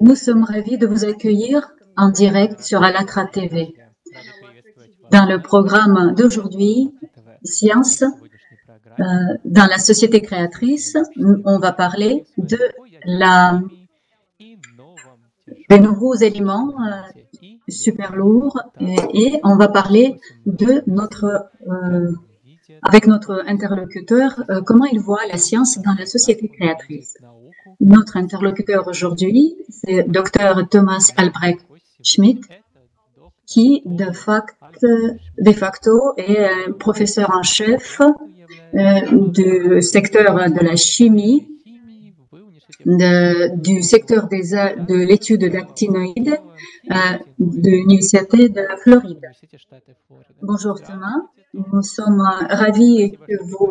Nous sommes ravis de vous accueillir en direct sur Allatra TV. Dans le programme d'aujourd'hui, Science, dans la société créatrice, on va parler des nouveaux éléments super lourds et on va parler de avec notre interlocuteur, comment il voit la science dans la société créatrice. Notre interlocuteur aujourd'hui, c'est Dr Thomas Albrecht Schmidt, qui de facto est professeur en chef du secteur de la chimie, du secteur de l'étude d'actinoïdes de l'Université de la Floride. Bonjour Thomas, nous sommes ravis que vous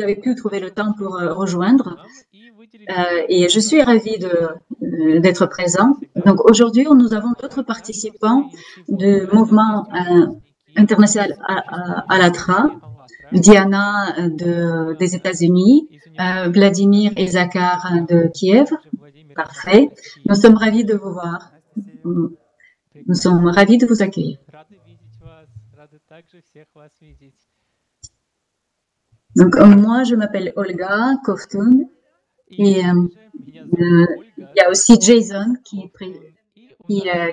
avez pu trouver le temps pour rejoindre et je suis ravie d'être présent. Donc aujourd'hui, nous avons d'autres participants du mouvement international Allatra, Diana des États-Unis, Vladimir et Zakhar de Kiev. Parfait. Nous sommes ravis de vous voir. Nous sommes ravis de vous accueillir. Donc, moi, je m'appelle Olga Kovtun et il y a aussi Jason qui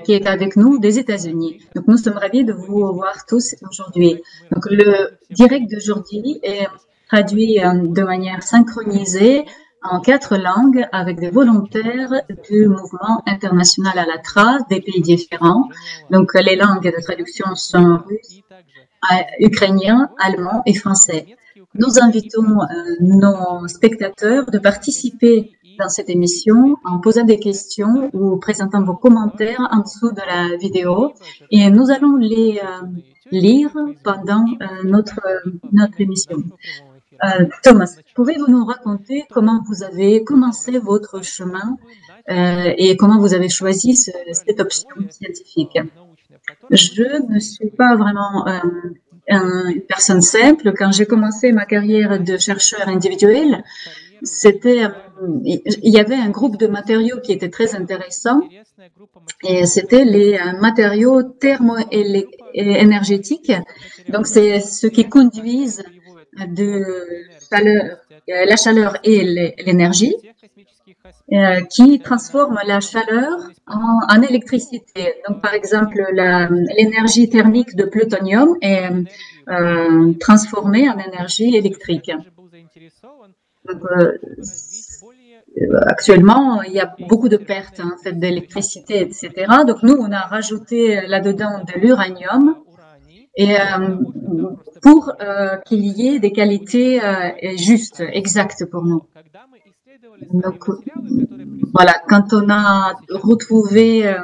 est avec nous des États-Unis. Donc, nous sommes ravis de vous voir tous aujourd'hui. Donc, le direct d'aujourd'hui est traduit de manière synchronisée en 4 langues avec des volontaires du mouvement international Allatra des pays différents. Donc, les langues de traduction sont russe, ukrainien, allemand et français. Nous invitons nos spectateurs de participer dans cette émission en posant des questions ou présentant vos commentaires en dessous de la vidéo et nous allons les lire pendant notre émission. Thomas, pouvez-vous nous raconter comment vous avez commencé votre chemin et comment vous avez choisi cette option scientifique? Je ne suis pas vraiment une personne simple. Quand j'ai commencé ma carrière de chercheur individuel, il y avait un groupe de matériaux qui était très intéressant et c'était les matériaux thermo-énergétiques. Donc, c'est ce qui conduisent la chaleur et l'énergie qui transforment la chaleur en électricité. Donc, par exemple, l'énergie thermique de plutonium est transformée en énergie électrique. Donc, actuellement, il y a beaucoup de pertes en fait, d'électricité, etc. Donc, nous, on a rajouté là-dedans de l'uranium et pour qu'il y ait des qualités justes, exactes pour nous. Donc, voilà, quand on a retrouvé,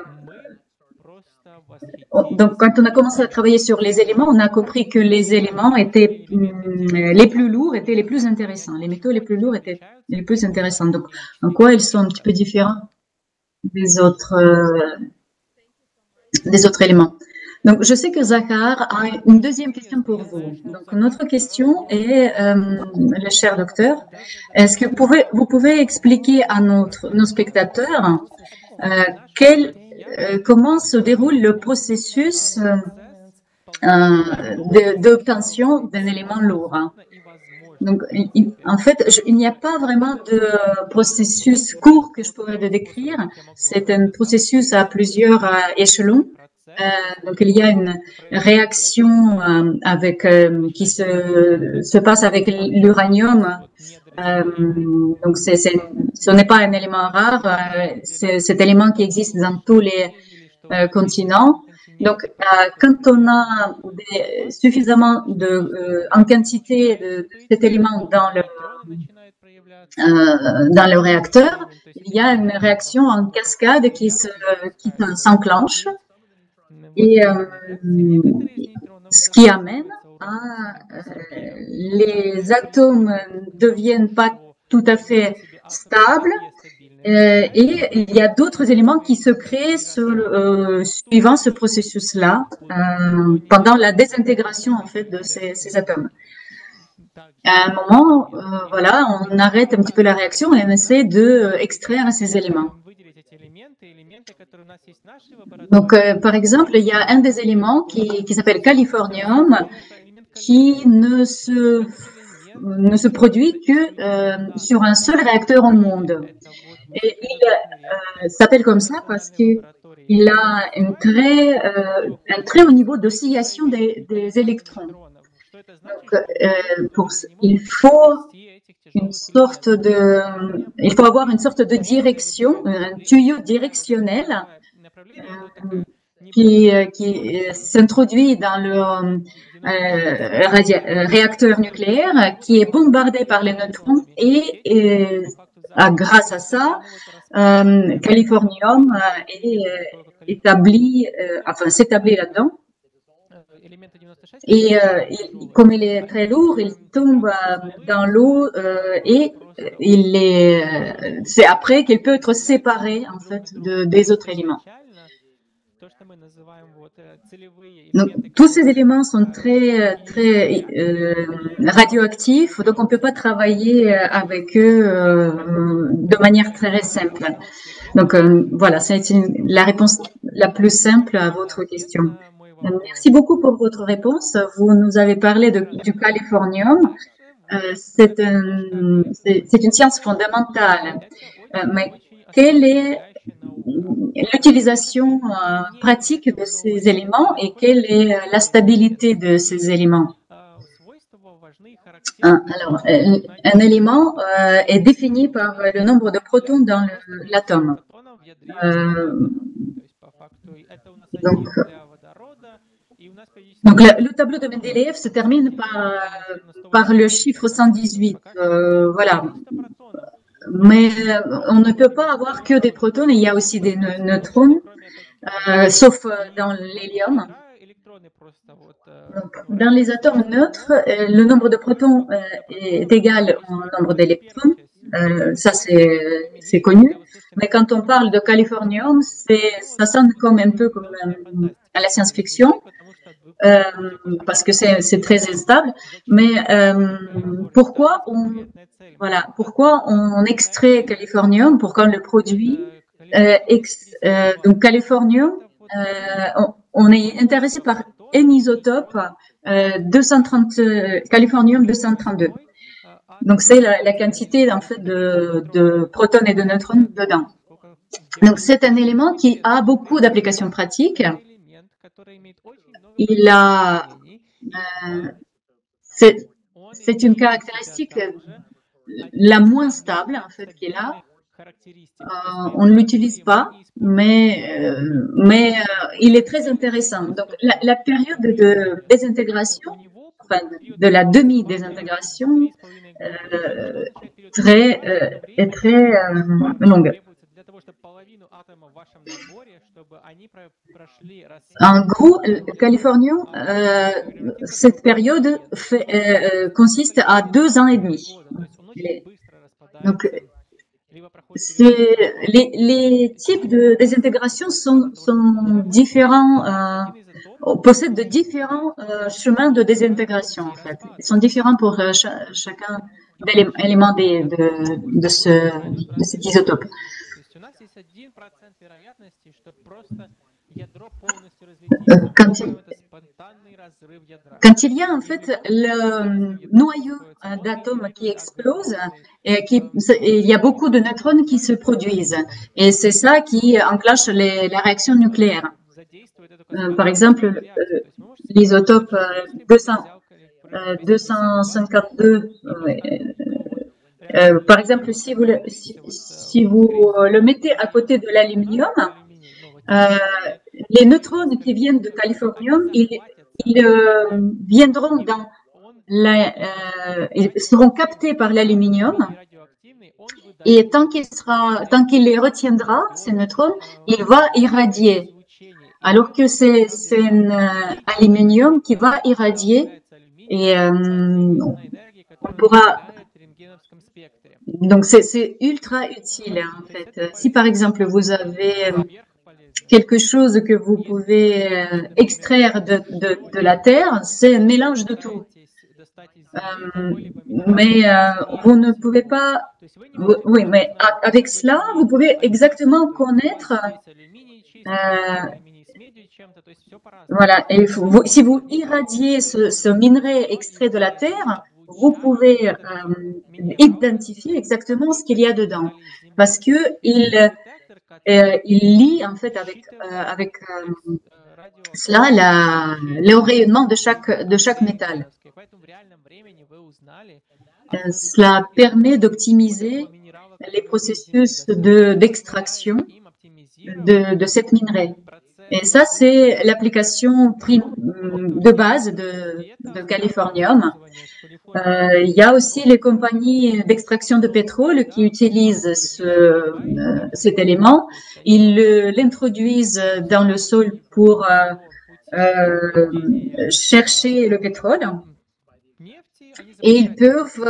donc quand on a commencé à travailler sur les éléments, on a compris que les éléments étaient les plus lourds, étaient les plus intéressants. Les métaux les plus lourds étaient les plus intéressants. Donc, en quoi ils sont un petit peu différents des autres éléments. Donc, je sais que Zakhar a une deuxième question pour vous. Donc, notre question est, le cher docteur, est-ce que vous pouvez expliquer à nos spectateurs comment se déroule le processus d'obtention d'un élément lourd? Donc, en fait, il n'y a pas vraiment de processus court que je pourrais décrire. C'est un processus à plusieurs échelons. Donc, il y a une réaction qui se passe avec l'uranium. Donc, ce n'est pas un élément rare. C'est cet élément qui existe dans tous les continents. Donc, quand on a suffisamment en quantité de cet élément dans le réacteur, il y a une réaction en cascade qui s'enclenche. Et ce qui amène à les atomes ne deviennent pas tout à fait stables et il y a d'autres éléments qui se créent suivant ce processus-là pendant la désintégration en fait de ces atomes. À un moment, voilà, on arrête un petit peu la réaction et on essaie de extraire ces éléments. Donc, par exemple, il y a un des éléments qui s'appelle californium, qui ne se produit que sur un seul réacteur au monde. Et il s'appelle comme ça parce qu'il a un très haut niveau d'oscillation des électrons. Donc, il faut avoir une sorte de direction, un tuyau directionnel qui s'introduit dans le réacteur nucléaire, qui est bombardé par les neutrons et grâce à ça, Californium s'établit là-dedans. Et comme il est très lourd, il tombe dans l'eau et c'est après qu'il peut être séparé en fait des autres éléments. Donc, tous ces éléments sont très radioactifs, donc on ne peut pas travailler avec eux de manière très simple. Donc voilà, c'est la réponse la plus simple à votre question. Merci beaucoup pour votre réponse. Vous nous avez parlé du californium. C'est une science fondamentale. Mais quelle est l'utilisation pratique de ces éléments et quelle est la stabilité de ces éléments? Alors, un élément est défini par le nombre de protons dans l'atome. Donc le tableau de Mendeleïev se termine par le chiffre 118. Voilà. Mais on ne peut pas avoir que des protons, il y a aussi des neutrons, sauf dans l'hélium. Donc, dans les atomes neutres, le nombre de protons est égal au nombre d'électrons. Ça, c'est connu. Mais quand on parle de californium, ça sonne comme un peu comme à la science-fiction, parce que c'est très instable. Mais pourquoi on extrait californium, pourquoi on le produit? Donc californium, on est intéressé par un isotope californium 232. Donc c'est la quantité en fait de protons et de neutrons dedans. Donc c'est un élément qui a beaucoup d'applications pratiques. C'est une caractéristique la moins stable en fait qu'il a. On ne l'utilise pas, mais il est très intéressant. Donc, la période de désintégration, enfin, de la demi-désintégration, est très longue. En gros, californium, cette période consiste à 2 ans et demi. Donc, les types de désintégration sont différents, possèdent de différents chemins de désintégration en fait. Ils sont différents pour chacun des éléments de cet isotope. Quand il y a en fait le noyau d'atomes qui explose, il y a beaucoup de neutrons qui se produisent. Et c'est ça qui enclenche la réaction nucléaire. Par exemple, l'isotope 252, par exemple, si vous le mettez à côté de l'aluminium, les neutrons qui viennent de californium, ils viendront ils seront captés par l'aluminium et tant qu'il les retiendra, ces neutrons, il va irradier. Alors que c'est un aluminium qui va irradier et on pourra. Donc c'est ultra utile en fait. Si par exemple vous avez quelque chose que vous pouvez extraire de la terre, c'est un mélange de tout. Mais vous ne pouvez pas. Oui, mais avec cela, vous pouvez exactement connaître. Voilà, et si vous irradiez ce minerai extrait de la Terre, vous pouvez identifier exactement ce qu'il y a dedans, parce que il lie en fait avec cela le rayonnement de chaque métal. Cela permet d'optimiser les processus d'extraction de cette minerai. Et ça, c'est l'application de base de Californium. Il y a aussi les compagnies d'extraction de pétrole qui utilisent cet élément. Ils l'introduisent dans le sol pour chercher le pétrole. Et ils peuvent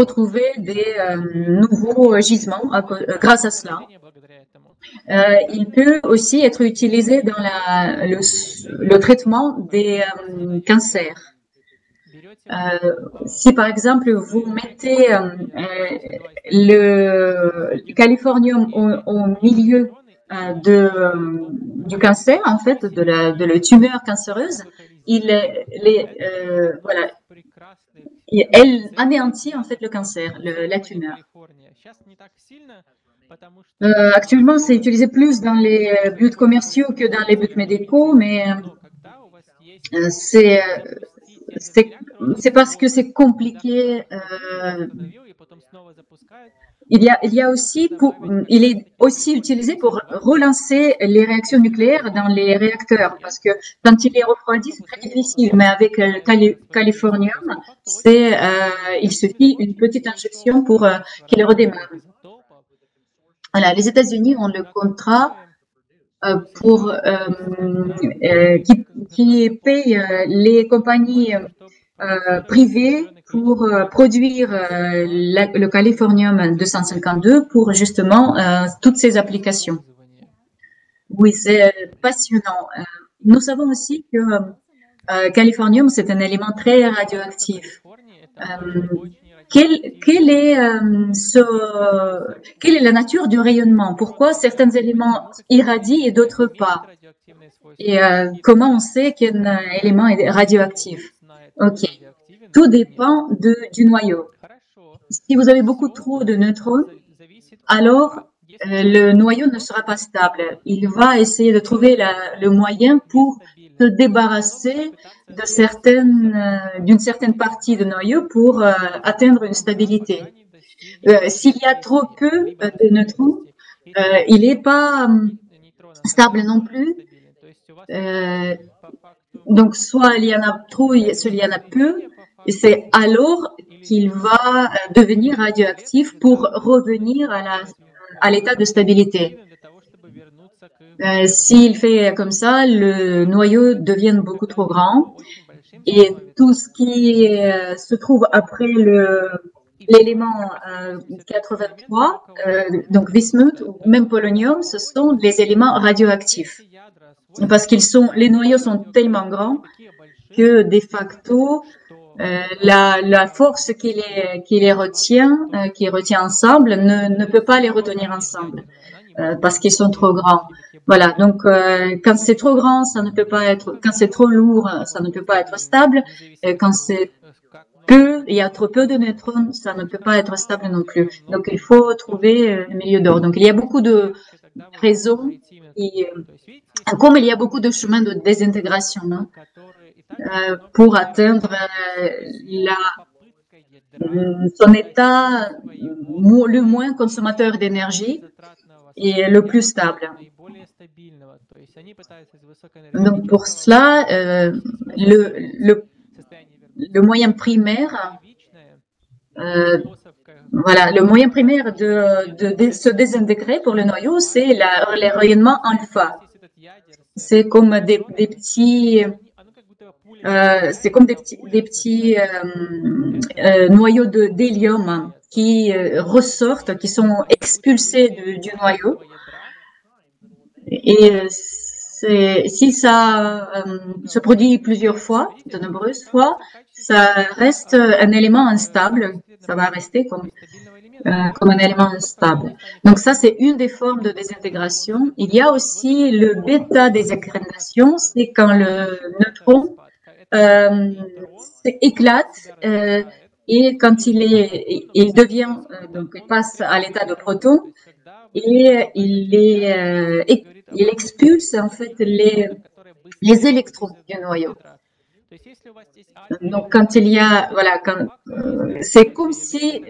retrouver des nouveaux gisements grâce à cela. Il peut aussi être utilisé dans le traitement des cancers. Si par exemple vous mettez le californium au milieu du cancer, en fait, de la tumeur cancéreuse, voilà, elle anéantit en fait le cancer, la tumeur. Actuellement, c'est utilisé plus dans les buts commerciaux que dans les buts médicaux, mais c'est parce que c'est compliqué. Il est aussi utilisé pour relancer les réactions nucléaires dans les réacteurs, parce que quand il est refroidi, c'est très difficile. Mais avec Californium, il suffit une petite injection pour qu'il redémarre. Voilà, les États-Unis ont le contrat qui paye les compagnies privées pour produire le Californium 252 pour justement toutes ces applications. Oui, c'est passionnant. Nous savons aussi que Californium, c'est un élément très radioactif. Quelle est la nature du rayonnement? Pourquoi certains éléments irradient et d'autres pas? Et comment on sait qu'un élément est radioactif? Ok, tout dépend du noyau. Si vous avez beaucoup trop de neutrons, alors le noyau ne sera pas stable. Il va essayer de trouver le moyen pour se débarrasser d'une certaine partie du noyau pour atteindre une stabilité. S'il y a trop peu de neutrons, il n'est pas stable non plus. Donc, soit il y en a trop, soit il y en a peu, et c'est alors qu'il va devenir radioactif pour revenir à l'état de stabilité. S'il fait comme ça, le noyau devient beaucoup trop grand et tout ce qui se trouve après l'élément 83, donc bismuth ou même polonium, ce sont les éléments radioactifs. Parce les noyaux sont tellement grands que de facto, la force qui les retient ensemble ne peut pas les retenir ensemble parce qu'ils sont trop grands. Voilà, donc quand c'est trop grand, ça ne peut pas être. Quand c'est trop lourd, ça ne peut pas être stable. Et quand il y a trop peu de neutrons, ça ne peut pas être stable non plus. Donc il faut trouver le milieu d'or. Donc il y a beaucoup de raisons comme il y a beaucoup de chemins de désintégration pour atteindre son état le moins consommateur d'énergie et le plus stable. Donc pour cela, le moyen primaire, voilà, le moyen primaire de se désintégrer pour le noyau, c'est les rayonnements alpha. C'est comme des petits noyaux d'hélium qui ressortent, qui sont expulsés du noyau. Et si ça se produit plusieurs fois, de nombreuses fois, ça reste un élément instable. Ça va rester comme un élément instable. Donc ça, c'est une des formes de désintégration. Il y a aussi le bêta-désintégration, c'est quand le neutron éclate et quand il devient, donc il passe à l'état de proton et il expulse en fait les électrons du noyau. Donc, quand il y a, voilà, c'est comme si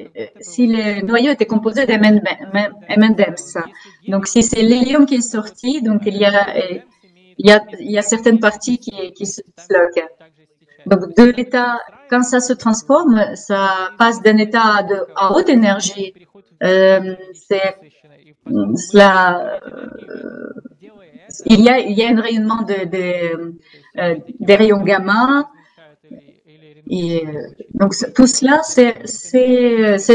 le noyau était composé d'M&M's. Donc, si c'est l'hélium qui est sorti, donc il y a certaines parties qui se bloquent. Donc, de l'état, quand ça se transforme, ça passe d'un état à haute énergie. Il y a un rayonnement des rayons gamma. Et donc tout cela, c'est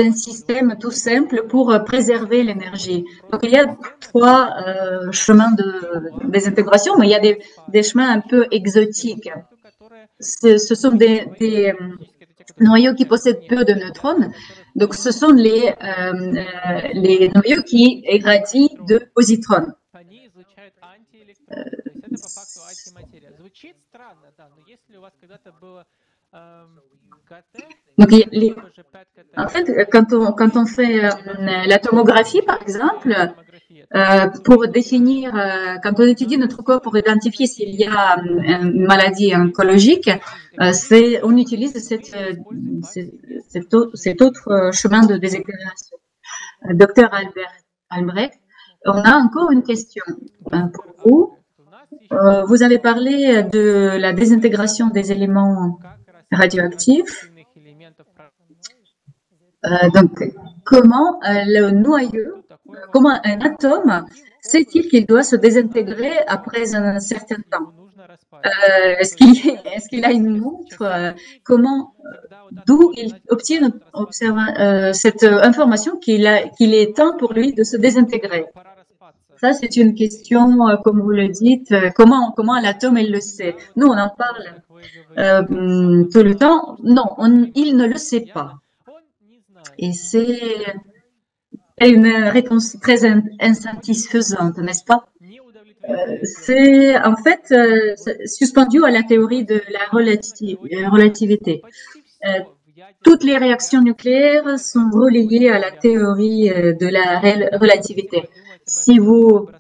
un système tout simple pour préserver l'énergie. Donc il y a trois chemins de désintégration, mais il y a des chemins un peu exotiques. Ce sont des noyaux qui possèdent peu de neutrons. Donc ce sont les noyaux qui irradient de positrons. Donc, en fait, quand on fait la tomographie, par exemple, pour définir, quand on étudie notre corps pour identifier s'il y a une maladie oncologique, on utilise cet autre chemin de désintégration. Docteur Albrecht, on a encore une question pour vous. Vous avez parlé de la désintégration des éléments radioactifs. Donc, comment le noyau, comment un atome sait-il qu'il doit se désintégrer après un certain temps? Est-ce qu'il a une montre? D'où il obtient cette information qu'il est temps pour lui de se désintégrer? Ça, c'est une question, comme vous le dites, comment l'atome, il le sait. Nous, on en parle tout le temps. Non, il ne le sait pas. Et c'est une réponse très insatisfaisante, n'est-ce pas? C'est en fait suspendu à la théorie de la relativité. Toutes les réactions nucléaires sont reliées à la théorie de la relativité. Si vous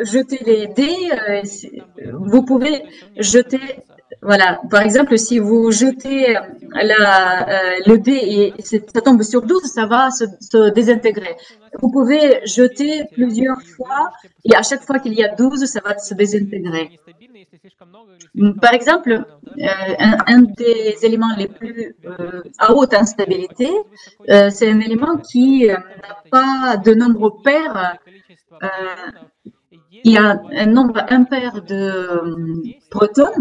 jetez les dés, vous pouvez jeter, voilà, par exemple, si vous jetez le dé et ça tombe sur 12, ça va se désintégrer. Vous pouvez jeter plusieurs fois et à chaque fois qu'il y a 12, ça va se désintégrer. Par exemple, un des éléments les plus à haute instabilité, c'est un élément qui n'a pas de nombre pair. Il y a un nombre impair de protons,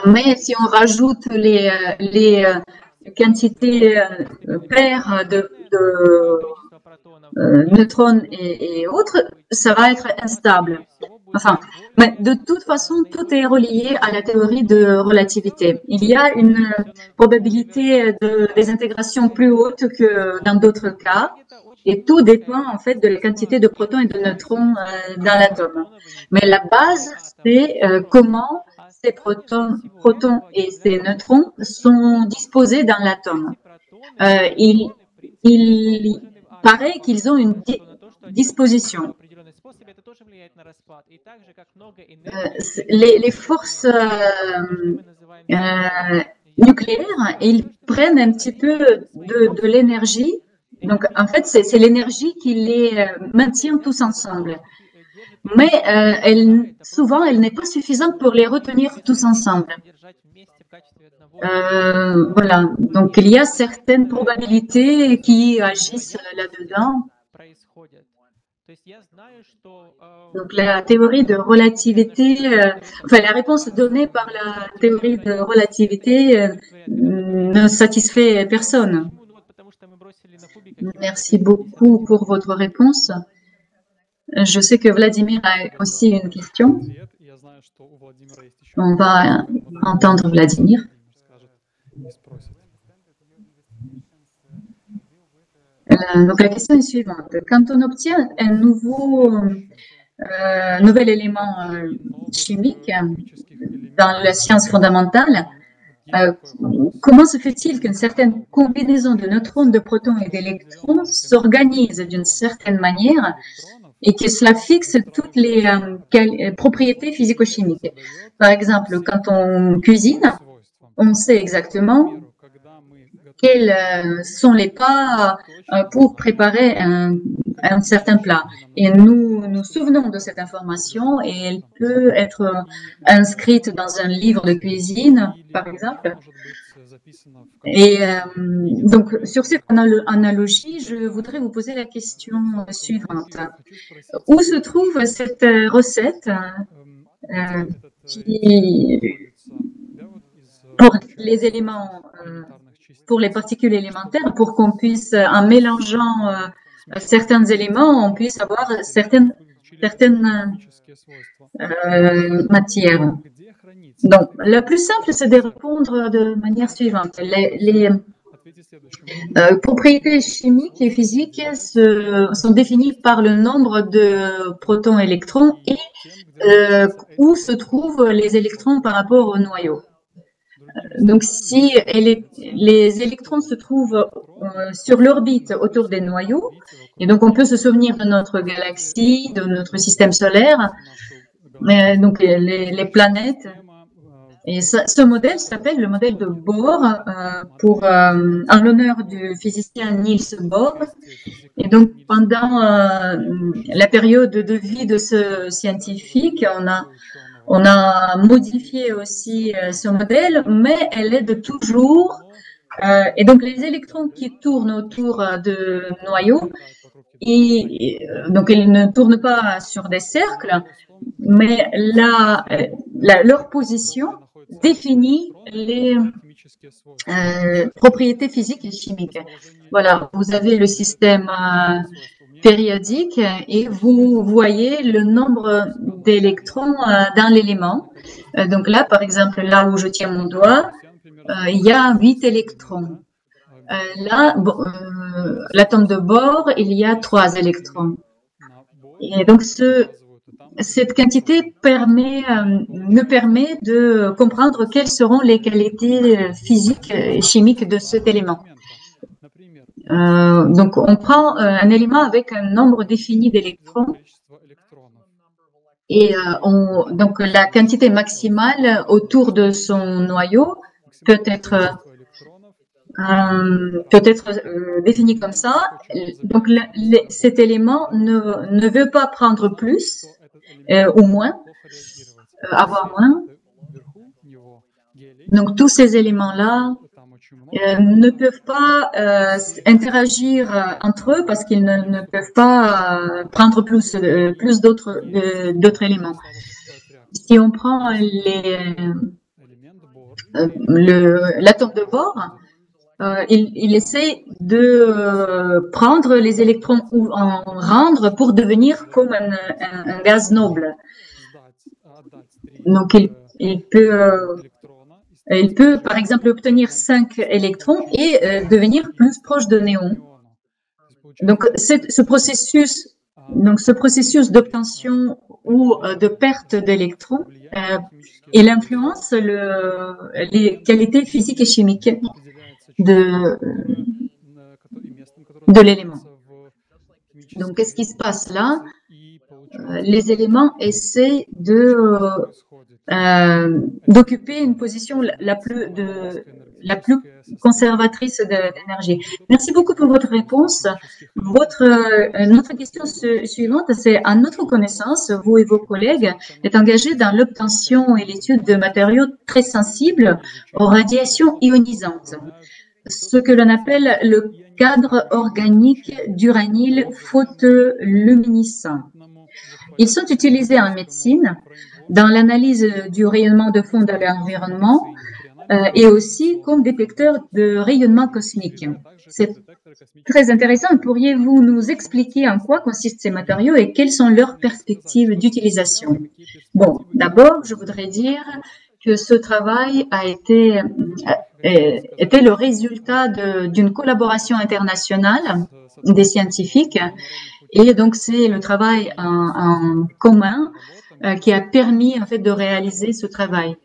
mais si on rajoute les quantités paires de neutrons et autres, ça va être instable. Enfin, mais de toute façon, tout est relié à la théorie de relativité. Il y a une probabilité de désintégration plus haute que dans d'autres cas, et tout dépend en fait de la quantité de protons et de neutrons dans l'atome. Mais la base, c'est comment ces protons et ces neutrons sont disposés dans l'atome. Il paraît qu'ils ont une disposition. Les forces nucléaires, ils prennent un petit peu de l'énergie. Donc, en fait, c'est l'énergie qui les maintient tous ensemble. Mais souvent, elle n'est pas suffisante pour les retenir tous ensemble. Voilà. Donc, il y a certaines probabilités qui agissent là-dedans. Donc, la théorie de relativité, la réponse donnée par la théorie de relativité ne satisfait personne. Merci beaucoup pour votre réponse. Je sais que Vladimir a aussi une question. On va entendre Vladimir. Donc la question est suivante. Quand on obtient un nouvel élément chimique dans la science fondamentale, comment se fait-il qu'une certaine combinaison de neutrons, de protons et d'électrons s'organise d'une certaine manière et que cela fixe toutes les propriétés physico-chimiques? Par exemple, quand on cuisine, on sait exactement quels sont les pas pour préparer un certain plat. Et nous nous souvenons de cette information et elle peut être inscrite dans un livre de cuisine, par exemple. Et donc, sur cette analogie, je voudrais vous poser la question suivante. Où se trouve cette recette pour les éléments, pour les particules élémentaires, pour qu'on puisse, en mélangeant certains éléments, on puisse avoir certaines matières. Donc, le plus simple, c'est de répondre de manière suivante. Les propriétés chimiques et physiques sont définies par le nombre de protons et électrons et où se trouvent les électrons par rapport au noyau. Donc, si les électrons se trouvent sur l'orbite autour des noyaux, et donc on peut se souvenir de notre galaxie, de notre système solaire, donc les planètes. Et ce modèle s'appelle le modèle de Bohr, en l'honneur du physicien Niels Bohr. Et donc, pendant la période de vie de ce scientifique, on a modifié aussi ce modèle, mais elle est de toujours. Et donc, les électrons qui tournent autour de noyaux, donc ils ne tournent pas sur des cercles, mais leur position définit les propriétés physiques et chimiques. Voilà, vous avez le système périodique et vous voyez le nombre d'électrons dans l'élément. Donc là, par exemple, là où je tiens mon doigt, il y a 8 électrons. Là, l'atome de Bohr, il y a 3 électrons. Et donc, cette quantité me permet de comprendre quelles seront les qualités physiques et chimiques de cet élément. Donc, on prend un élément avec un nombre défini d'électrons et donc la quantité maximale autour de son noyau peut être définie comme ça. Donc, cet élément ne veut pas prendre plus ou moins, avoir moins. Donc, tous ces éléments-là ne peuvent pas interagir entre eux parce qu'ils ne peuvent pas prendre plus d'autres éléments. Si on prend l'atome de Bohr, il essaie de prendre les électrons ou en rendre pour devenir comme un gaz noble. Donc, il peut, par exemple, obtenir 5 électrons et devenir plus proche de néon. Donc, ce processus d'obtention ou de perte d'électrons, il influence les qualités physiques et chimiques de l'élément. Donc, qu'est-ce qui se passe là? Les éléments essaient d'occuper une position la plus conservatrice d'énergie. Merci beaucoup pour votre réponse. Notre question suivante, c'est à notre connaissance, vous et vos collègues êtes engagés dans l'obtention et l'étude de matériaux très sensibles aux radiations ionisantes, ce que l'on appelle le cadre organique d'uranyle photoluminescent. Ils sont utilisés en médecine, dans l'analyse du rayonnement de fond de l'environnement, et aussi comme détecteur de rayonnement cosmique. C'est très intéressant. Pourriez-vous nous expliquer en quoi consistent ces matériaux et quelles sont leurs perspectives d'utilisation? Bon, d'abord, je voudrais dire que ce travail était le résultat d'une collaboration internationale des scientifiques, et donc c'est le travail en commun qui a permis en fait de réaliser ce travail.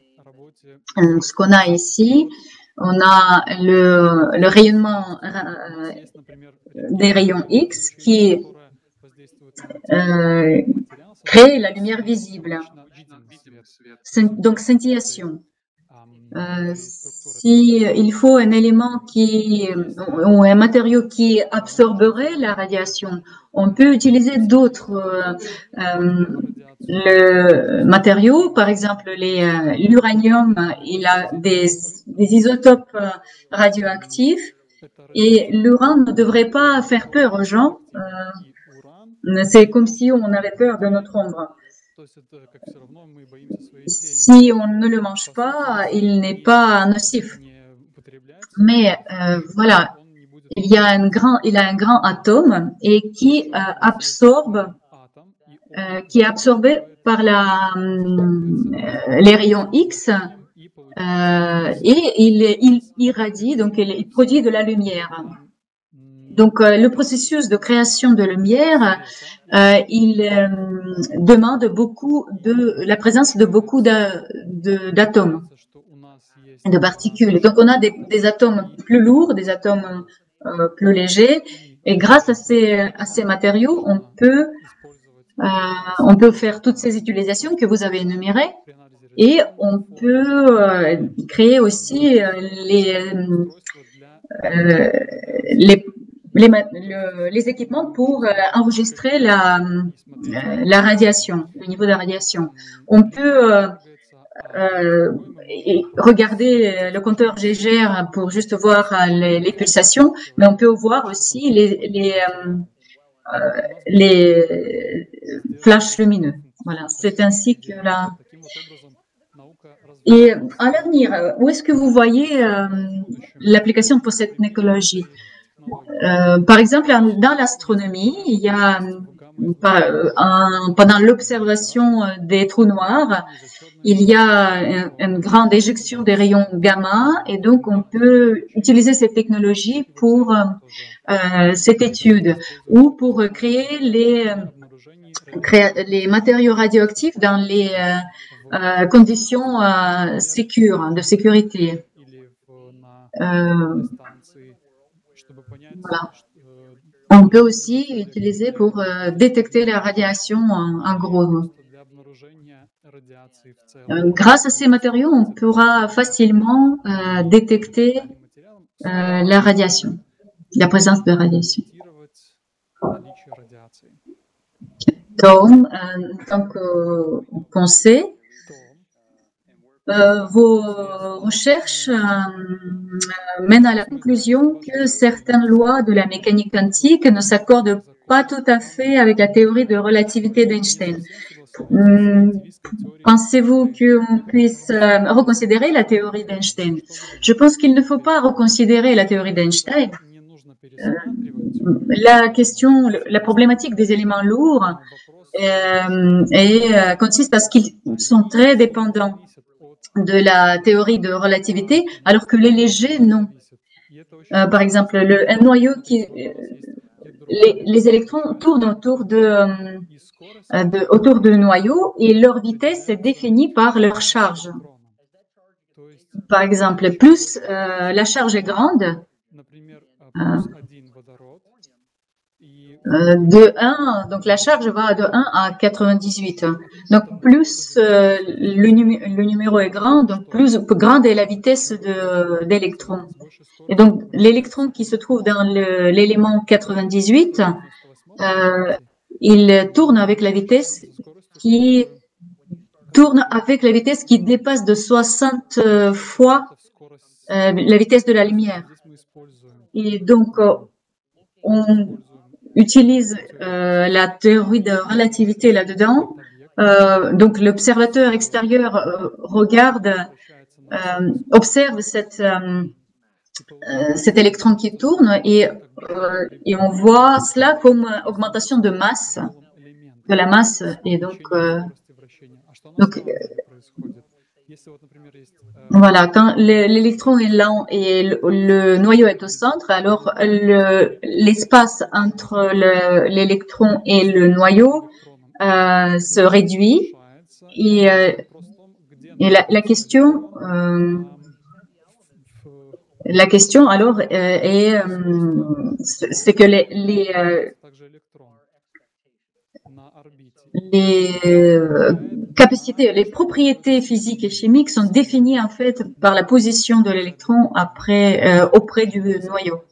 Donc, ce qu'on a ici, on a le rayonnement des rayons X qui crée la lumière visible. Donc, scintillation. Si il faut un élément ou un matériau qui absorberait la radiation, on peut utiliser d'autres matériaux. Par exemple, l'uranium, il a des isotopes radioactifs, et l'urane ne devrait pas faire peur aux gens. C'est comme si on avait peur de notre ombre. Si on ne le mange pas, il n'est pas nocif. Mais voilà, il a un grand atome et qui est absorbé par les rayons X, et il irradie, donc il produit de la lumière. Donc, le processus de création de lumière, il demande la présence de beaucoup d'atomes, de particules. Donc, on a des atomes plus lourds, des atomes plus légers, et grâce à ces matériaux, on peut faire toutes ces utilisations que vous avez énumérées, et on peut créer aussi les équipements pour enregistrer la radiation, le niveau de radiation. On peut regarder le compteur Geiger pour juste voir les pulsations, mais on peut voir aussi les flashs lumineux. Voilà, c'est ainsi que Et à l'avenir, où est-ce que vous voyez l'application pour cette technologie? Par exemple, dans l'astronomie, il y a pendant l'observation des trous noirs, il y a une grande éjection des rayons gamma, et donc on peut utiliser cette technologie pour cette étude, ou pour créer les matériaux radioactifs dans les conditions de sécurité. Voilà. On peut aussi utiliser pour détecter la radiation en gros. Grâce à ces matériaux, on pourra facilement détecter la radiation, la présence de radiation. Donc, tant qu'on sait, vos recherches mènent à la conclusion que certaines lois de la mécanique quantique ne s'accordent pas tout à fait avec la théorie de relativité d'Einstein. Pensez-vous qu'on puisse reconsidérer la théorie d'Einstein? Je pense qu'il ne faut pas reconsidérer la théorie d'Einstein. La problématique des éléments lourds consiste à ce qu'ils sont très dépendants de la théorie de relativité, alors que les légers, non. Par exemple, un noyau les électrons tournent autour du noyau, et leur vitesse est définie par leur charge. Par exemple, plus la charge est grande, de 1, donc la charge va de 1 à 98. Donc plus le numéro est grand, donc plus grande est la vitesse d'électrons. Et donc l'électron qui se trouve dans l'élément 98, il tourne avec la vitesse qui dépasse de 60 fois la vitesse de la lumière. Et donc on utilise la théorie de relativité là-dedans. Donc l'observateur extérieur regarde observe cet électron qui tourne et on voit cela comme augmentation de masse, de la masse. Et donc voilà, quand l'électron est lent et le noyau est au centre, alors l'espace entre l'électron et le noyau se réduit. Et la question alors c'est que les capacités, les propriétés physiques et chimiques sont définies en fait par la position de l'électron auprès du noyau.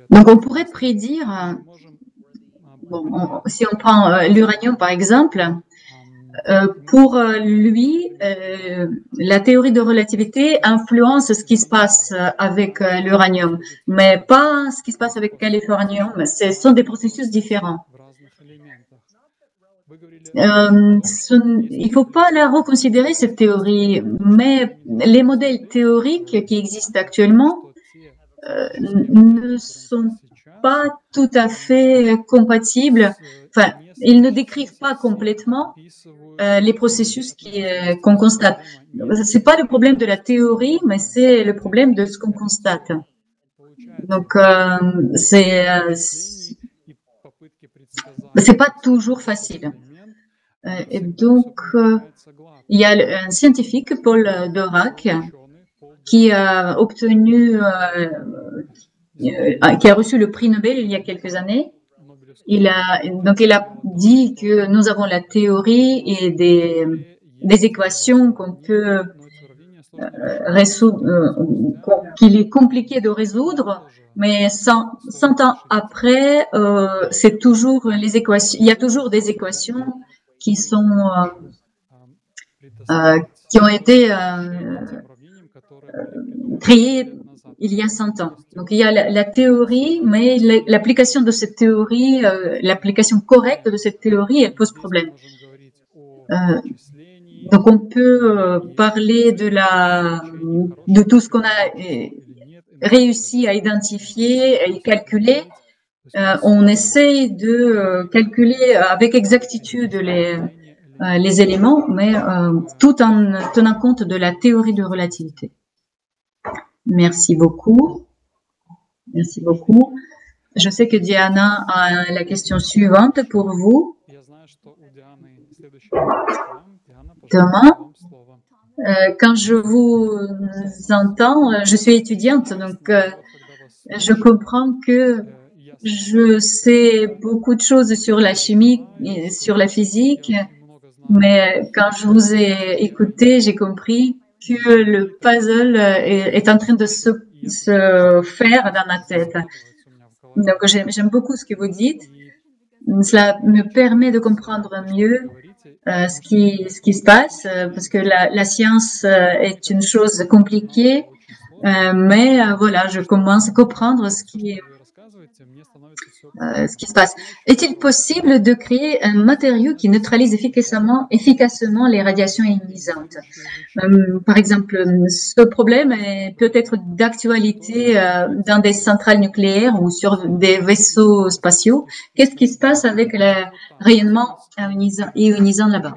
Donc on pourrait prédire, si on prend l'uranium par exemple, pour lui, la théorie de relativité influence ce qui se passe avec l'uranium, mais pas ce qui se passe avec le californium. Ce sont des processus différents. Il ne faut pas la reconsidérer, cette théorie, mais les modèles théoriques qui existent actuellement ne sont pas tout à fait compatibles. Enfin, ils ne décrivent pas complètement les processus qu'on constate. C'est pas le problème de la théorie, mais c'est le problème de ce qu'on constate. Donc, c'est pas toujours facile. Et donc, il y a un scientifique, Paul Dirac, qui a obtenu, qui a reçu le prix Nobel il y a quelques années. Il a dit que nous avons la théorie et des équations qu'on peut résoudre, qu'il est compliqué de résoudre, mais 100 ans après, c'est toujours les équations. Il y a toujours des équations qui ont été créées il y a 100 ans. Donc, il y a la théorie, mais l'application de cette théorie, l'application correcte de cette théorie, elle pose problème. Donc, on peut parler de tout ce qu'on a réussi à identifier et calculer. On essaye de calculer avec exactitude les éléments, mais tout en tenant compte de la théorie de relativité. Merci beaucoup. Merci beaucoup. Je sais que Diana a la question suivante pour vous. Thomas, quand je vous entends, je suis étudiante, donc je comprends que je sais beaucoup de choses sur la chimie et sur la physique, mais quand je vous ai écouté, j'ai compris que le puzzle est en train de se faire dans ma tête. Donc, j'aime beaucoup ce que vous dites. Cela me permet de comprendre mieux ce qui se passe, parce que la science est une chose compliquée, mais voilà, je commence à comprendre ce qui se passe. Est-il possible de créer un matériau qui neutralise efficacement les radiations ionisantes? Par exemple, ce problème peut être d'actualité dans des centrales nucléaires ou sur des vaisseaux spatiaux. Qu'est-ce qui se passe avec le rayonnement ionisant là-bas?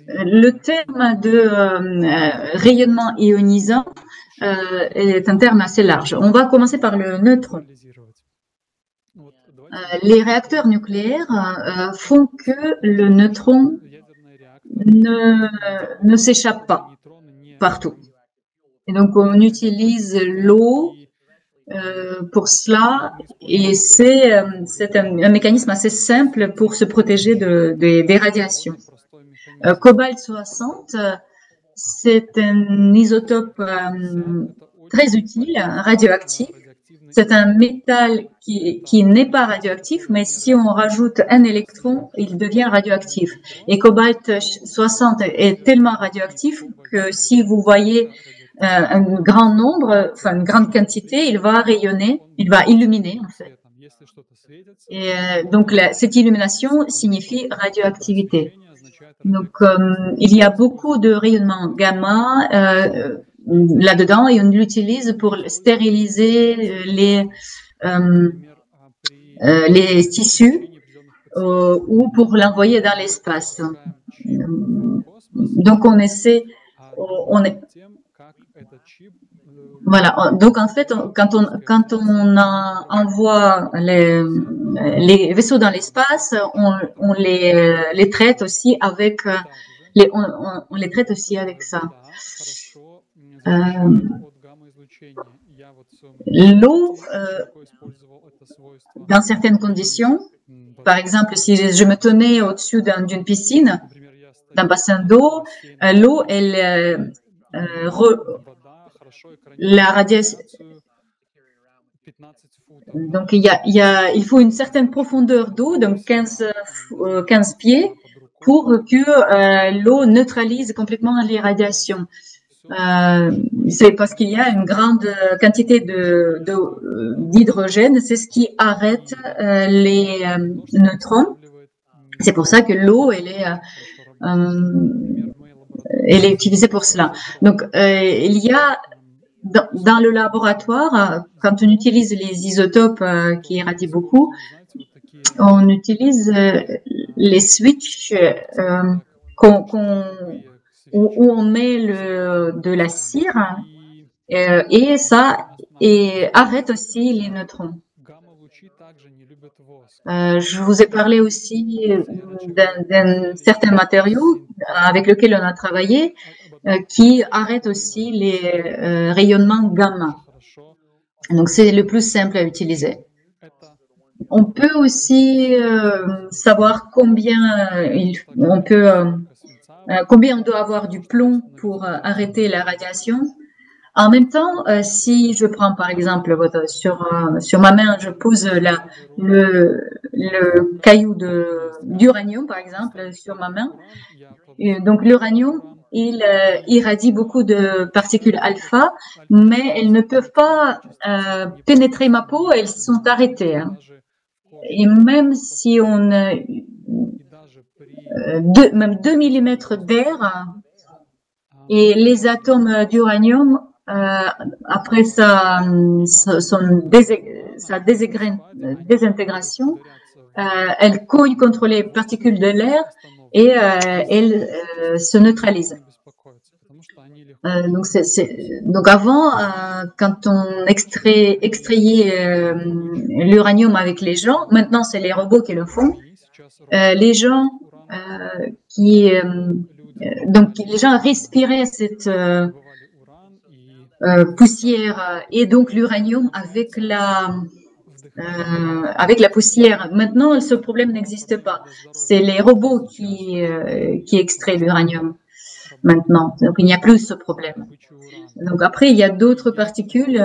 Le terme de rayonnement ionisant est un terme assez large. On va commencer par le neutre. Les réacteurs nucléaires font que le neutron ne s'échappe pas partout. Et donc, on utilise l'eau pour cela, et c'est un mécanisme assez simple pour se protéger des radiations. Cobalt 60, c'est un isotope très utile, radioactif. C'est un métal qui n'est pas radioactif, mais si on rajoute un électron, il devient radioactif. Et cobalt 60 est tellement radioactif que si vous voyez un grand nombre, enfin une grande quantité, il va rayonner, il va illuminer en fait. Et donc, cette illumination signifie radioactivité. Donc, il y a beaucoup de rayonnement gamma là-dedans et on l'utilise pour stériliser les tissus ou pour l'envoyer dans l'espace. Donc, on essaie, voilà. Donc, en fait, quand on envoie les vaisseaux dans l'espace, on les traite aussi avec on les traite aussi avec ça. L'eau, dans certaines conditions, par exemple, si je me tenais au-dessus d'une piscine, d'un bassin d'eau, l'eau, la radiation. Donc, il faut une certaine profondeur d'eau, donc 15 pieds, pour que l'eau neutralise complètement les radiations. C'est parce qu'il y a une grande quantité d'hydrogène, c'est ce qui arrête les neutrons. C'est pour ça que l'eau, elle est utilisée pour cela. Donc, il y a dans le laboratoire, quand on utilise les isotopes qui irradient beaucoup, on utilise les switches où on met de la cire et ça arrête aussi les neutrons. Je vous ai parlé aussi d'un certain matériau avec lequel on a travaillé qui arrête aussi les rayonnements gamma. Donc, c'est le plus simple à utiliser. On peut aussi savoir combien on doit avoir du plomb pour arrêter la radiation. En même temps, si je prends par exemple sur ma main, je pose le caillou d'uranium par exemple sur ma main. Et donc l'uranium, il irradie beaucoup de particules alpha, mais elles ne peuvent pas pénétrer ma peau, elles sont arrêtées. Hein. Et même si même 2 mm d'air et les atomes d'uranium, après sa désintégration, elles couillent contre les particules de l'air et elles se neutralisent. Donc avant, quand on extrayait l'uranium avec les gens, maintenant c'est les robots qui le font. Les gens les gens respiraient cette poussière et donc l'uranium avec la poussière. Maintenant, ce problème n'existe pas. C'est les robots qui extraient l'uranium maintenant. Donc, il n'y a plus ce problème. Donc, après, il y a d'autres particules.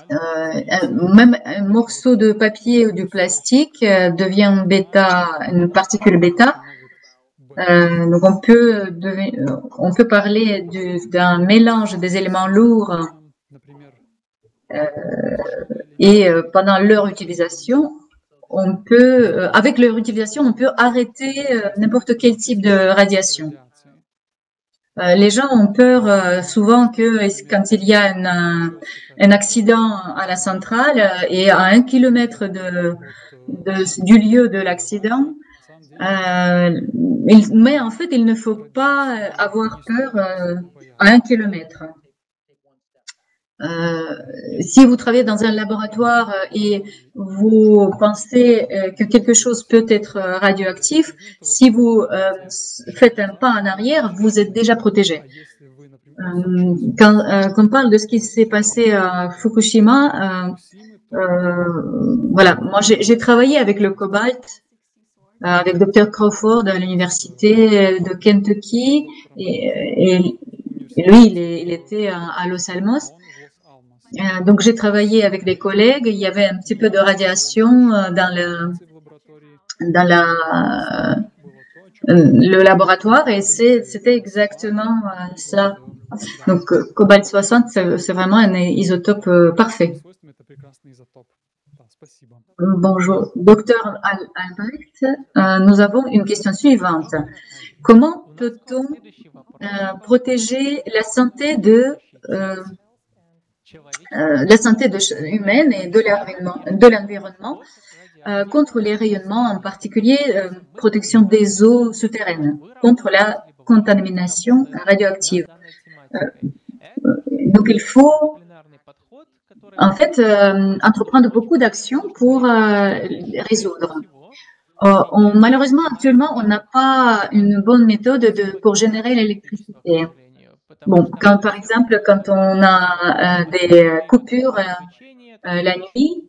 Même un morceau de papier ou du plastique devient une particule bêta. Donc, on peut parler d'un mélange des éléments lourds et pendant leur utilisation, avec leur utilisation, on peut arrêter n'importe quel type de radiation. Les gens ont peur souvent que quand il y a un accident à la centrale et à 1 kilomètre du lieu de l'accident, mais en fait, il ne faut pas avoir peur à 1 kilomètre. Si vous travaillez dans un laboratoire et vous pensez que quelque chose peut être radioactif, si vous faites un pas en arrière, vous êtes déjà protégé. Quand on parle de ce qui s'est passé à Fukushima, voilà, moi j'ai travaillé avec le cobalt, avec Dr. Crawford à l'université de Kentucky, et lui il était à Los Alamos. Donc j'ai travaillé avec des collègues, il y avait un petit peu de radiation dans le laboratoire et c'était exactement ça. Donc cobalt 60, c'est vraiment un isotope parfait. Bonjour, docteur Albrecht. Nous avons une question suivante. Comment peut-on protéger la santé humaine et de l'environnement contre les rayonnements, en particulier protection des eaux souterraines, contre la contamination radioactive? Donc, il faut en fait entreprendre beaucoup d'actions pour résoudre. Malheureusement, actuellement, on n'a pas une bonne méthode pour générer l'électricité. Bon, par exemple, quand on a des coupures la nuit,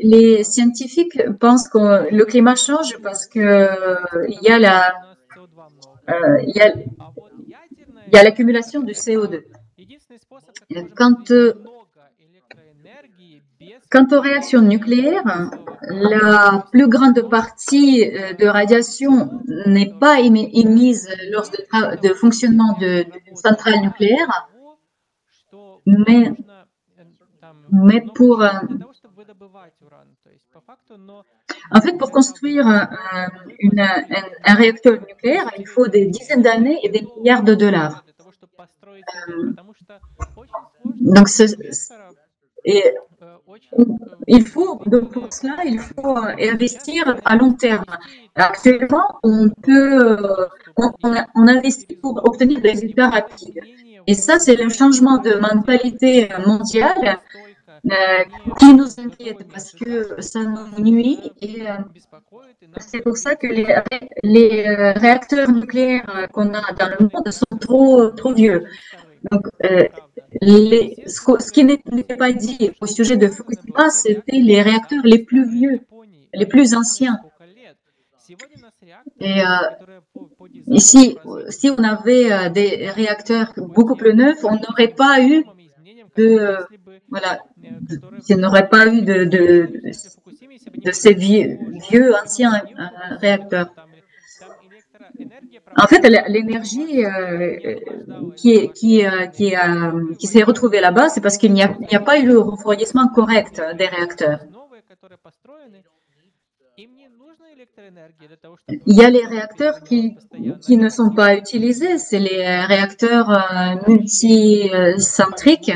les scientifiques pensent que le climat change parce que il y a l'accumulation du CO2. Quant aux réactions nucléaires, la plus grande partie de radiation n'est pas émise lors de fonctionnement de centrales nucléaires, mais pour en fait, pour construire un réacteur nucléaire, il faut des dizaines d'années et des milliards de dollars. Donc, pour cela, il faut investir à long terme. Actuellement, on investit pour obtenir des résultats rapides. Et ça, c'est le changement de mentalité mondiale qui nous inquiète parce que ça nous nuit et c'est pour ça que les réacteurs nucléaires qu'on a dans le monde sont trop vieux. Donc, ce qui n'était pas dit au sujet de Fukushima, c'était les réacteurs les plus vieux, les plus anciens. Et ici, si on avait des réacteurs beaucoup plus neufs, on n'aurait pas eu de ces vieux anciens réacteurs. En fait, l'énergie qui s'est retrouvée là-bas, c'est parce qu'il n'y a pas eu le refroidissement correct des réacteurs. Il y a les réacteurs qui ne sont pas utilisés, c'est les réacteurs multicentriques.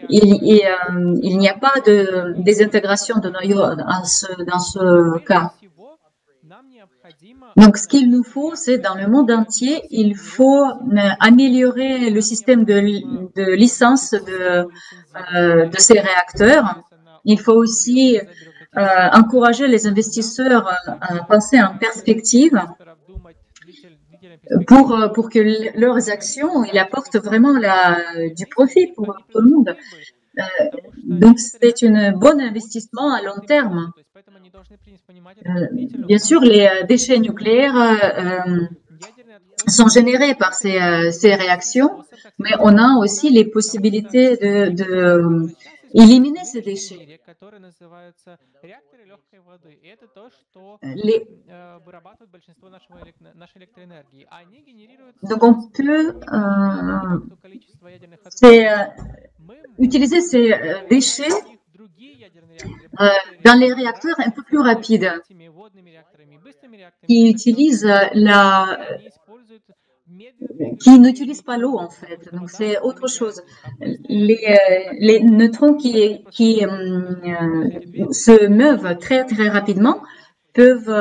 Il n'y a pas de désintégration de noyaux dans ce cas. Donc, ce qu'il nous faut, c'est dans le monde entier, il faut améliorer le système de licence de ces réacteurs. Il faut aussi encourager les investisseurs à penser en perspective pour que leurs actions apportent vraiment du profit pour tout le monde. Donc, c'est un bon investissement à long terme. Bien sûr, les déchets nucléaires sont générés par ces réactions, mais on a aussi les possibilités de éliminer ces déchets. Donc, on peut utiliser ces déchets dans les réacteurs un peu plus rapides, qui n'utilisent pas l'eau en fait. Donc c'est autre chose. Les neutrons qui se meuvent très très rapidement peuvent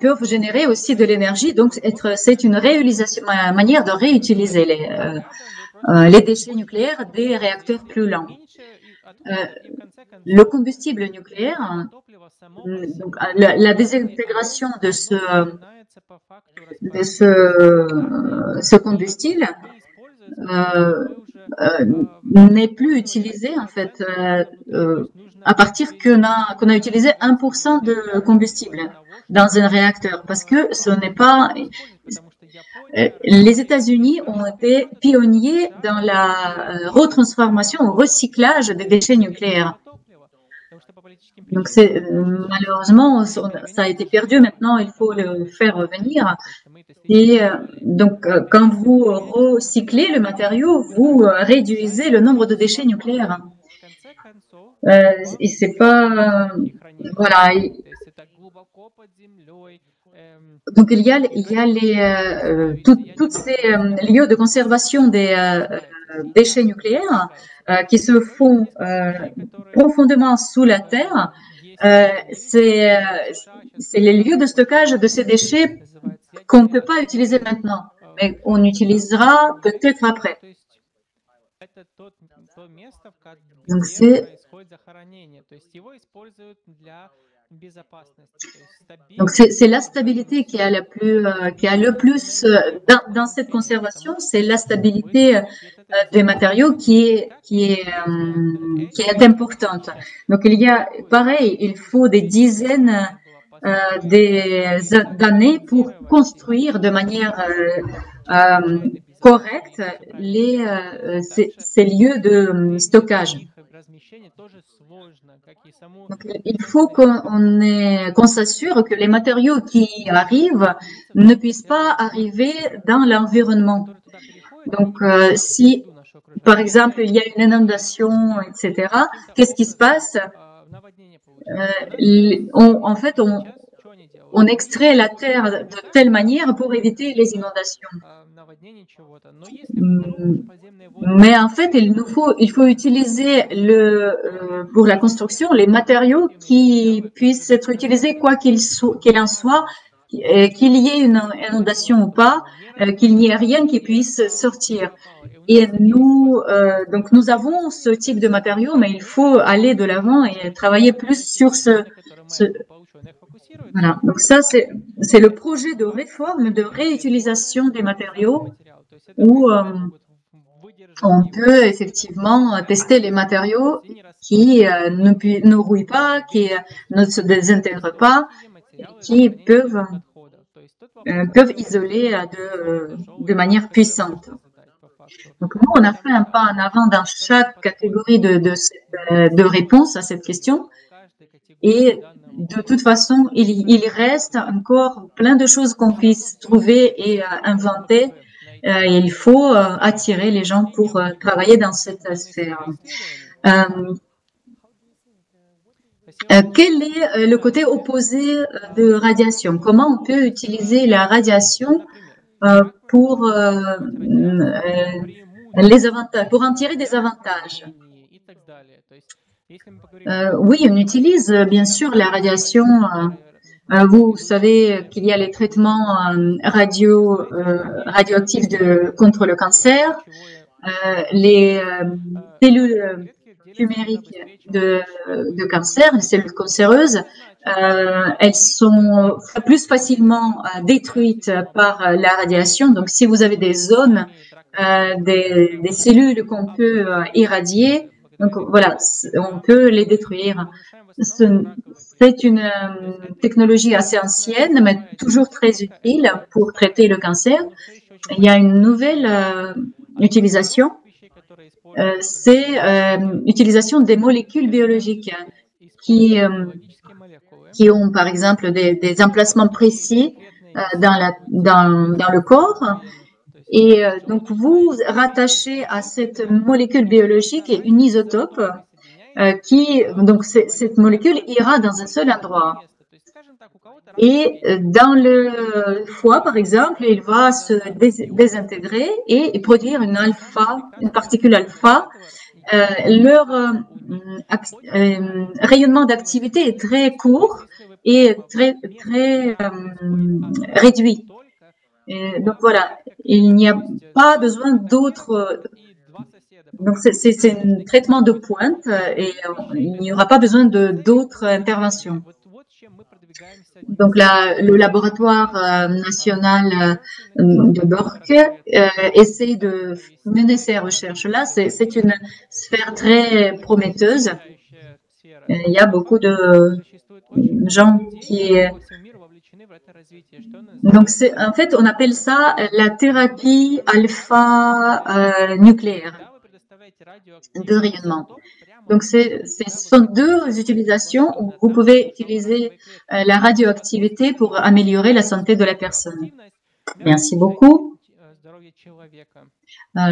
peuvent générer aussi de l'énergie. Donc c'est une manière de réutiliser les déchets nucléaires des réacteurs plus lents. Le combustible nucléaire, donc la désintégration de ce combustible n'est plus utilisé en fait à partir qu'on a utilisé 1% de combustible dans un réacteur, parce que ce n'est pas. Les États-Unis ont été pionniers dans la retransformation, au recyclage des déchets nucléaires. Donc malheureusement, ça a été perdu. Maintenant, il faut le faire revenir. Et donc, quand vous recyclez le matériau, vous réduisez le nombre de déchets nucléaires. Et c'est pas, voilà. Donc il y a toutes ces lieux de conservation des déchets nucléaires qui se font profondément sous la terre. C'est les lieux de stockage de ces déchets qu'on ne peut pas utiliser maintenant, mais on utilisera peut-être après. Donc c'est la stabilité qui a le plus dans cette conservation, c'est la stabilité des matériaux qui est importante. Donc il y a pareil, il faut des dizaines d'années pour construire de manière correcte ces lieux de stockage. Donc, il faut qu'on s'assure que les matériaux qui arrivent ne puissent pas arriver dans l'environnement. Donc, si, par exemple, il y a une inondation, etc., qu'est-ce qui se passe? En fait, on extrait la terre de telle manière pour éviter les inondations. Mais en fait, il faut utiliser pour la construction les matériaux qui puissent être utilisés quoi qu'il en soit, qu'il y ait une inondation ou pas, qu'il n'y ait rien qui puisse sortir. Et donc nous avons ce type de matériaux, mais il faut aller de l'avant et travailler plus sur voilà. Donc ça, c'est le projet de réforme, de réutilisation des matériaux où on peut effectivement tester les matériaux qui ne rouillent pas, qui ne se désintègrent pas, qui peuvent isoler de manière puissante. Donc nous, on a fait un pas en avant dans chaque catégorie de réponse à cette question. Et de toute façon, il reste encore plein de choses qu'on puisse trouver et inventer. Et il faut attirer les gens pour travailler dans cette sphère. Quel est le côté opposé de radiation? Comment on peut utiliser la radiation pour les avantages, pour en tirer des avantages? Oui, on utilise bien sûr la radiation. Vous savez qu'il y a les traitements radioactifs contre le cancer, les cellules tumériques de cancer, les cellules cancéreuses, elles sont plus facilement détruites par la radiation. Donc, si vous avez des zones, des cellules qu'on peut irradier, donc voilà, on peut les détruire. C'est une technologie assez ancienne, mais toujours très utile pour traiter le cancer. Il y a une nouvelle utilisation, c'est l'utilisation des molécules biologiques qui ont par exemple des emplacements précis dans le corps. Et donc, vous rattachez à cette molécule biologique une isotope donc cette molécule ira dans un seul endroit. Et dans le foie, par exemple, il va se désintégrer et produire une particule alpha. Leur rayonnement d'activité est très court et très réduit. Et donc voilà, il n'y a pas besoin d'autres. Donc c'est un traitement de pointe et il n'y aura pas besoin d'autres interventions. Donc le laboratoire national de Bork essaie de mener ces recherches-là. C'est une sphère très prometteuse. Il y a beaucoup de gens qui... Donc, en fait, on appelle ça la thérapie alpha nucléaire. de rayonnement. Donc, ce sont deux utilisations où vous pouvez utiliser la radioactivité pour améliorer la santé de la personne. Merci beaucoup.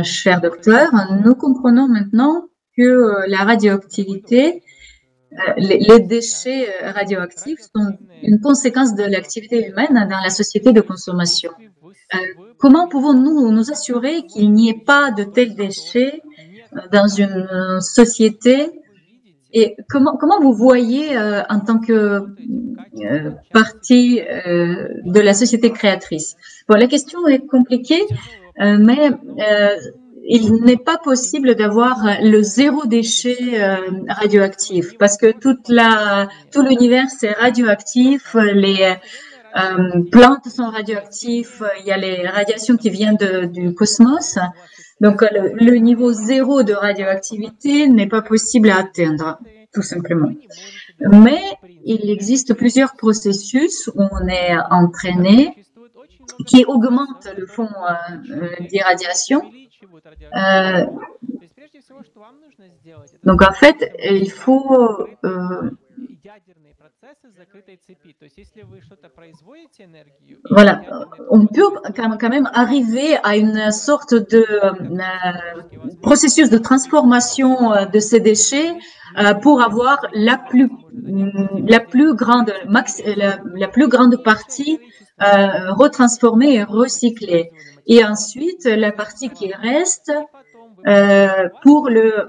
Cher docteur, nous comprenons maintenant que la radioactivité, les déchets radioactifs sont une conséquence de l'activité humaine dans la société de consommation. Comment pouvons-nous nous assurer qu'il n'y ait pas de tels déchets dans une société? Et comment vous voyez en tant que partie de la société créatrice? Bon, la question est compliquée, mais il n'est pas possible d'avoir le zéro déchet radioactif parce que tout l'univers c'est radioactif, les plantes sont radioactives, il y a les radiations qui viennent du cosmos. Donc, le niveau zéro de radioactivité n'est pas possible à atteindre, tout simplement. Mais il existe plusieurs processus où on est entraîné qui augmentent le fond d'irradiation. Donc, en fait, il faut voilà, on peut quand même arriver à une sorte de processus de transformation de ces déchets pour avoir la plus grande partie retransformée et recyclée. Et ensuite, la partie qui reste pour le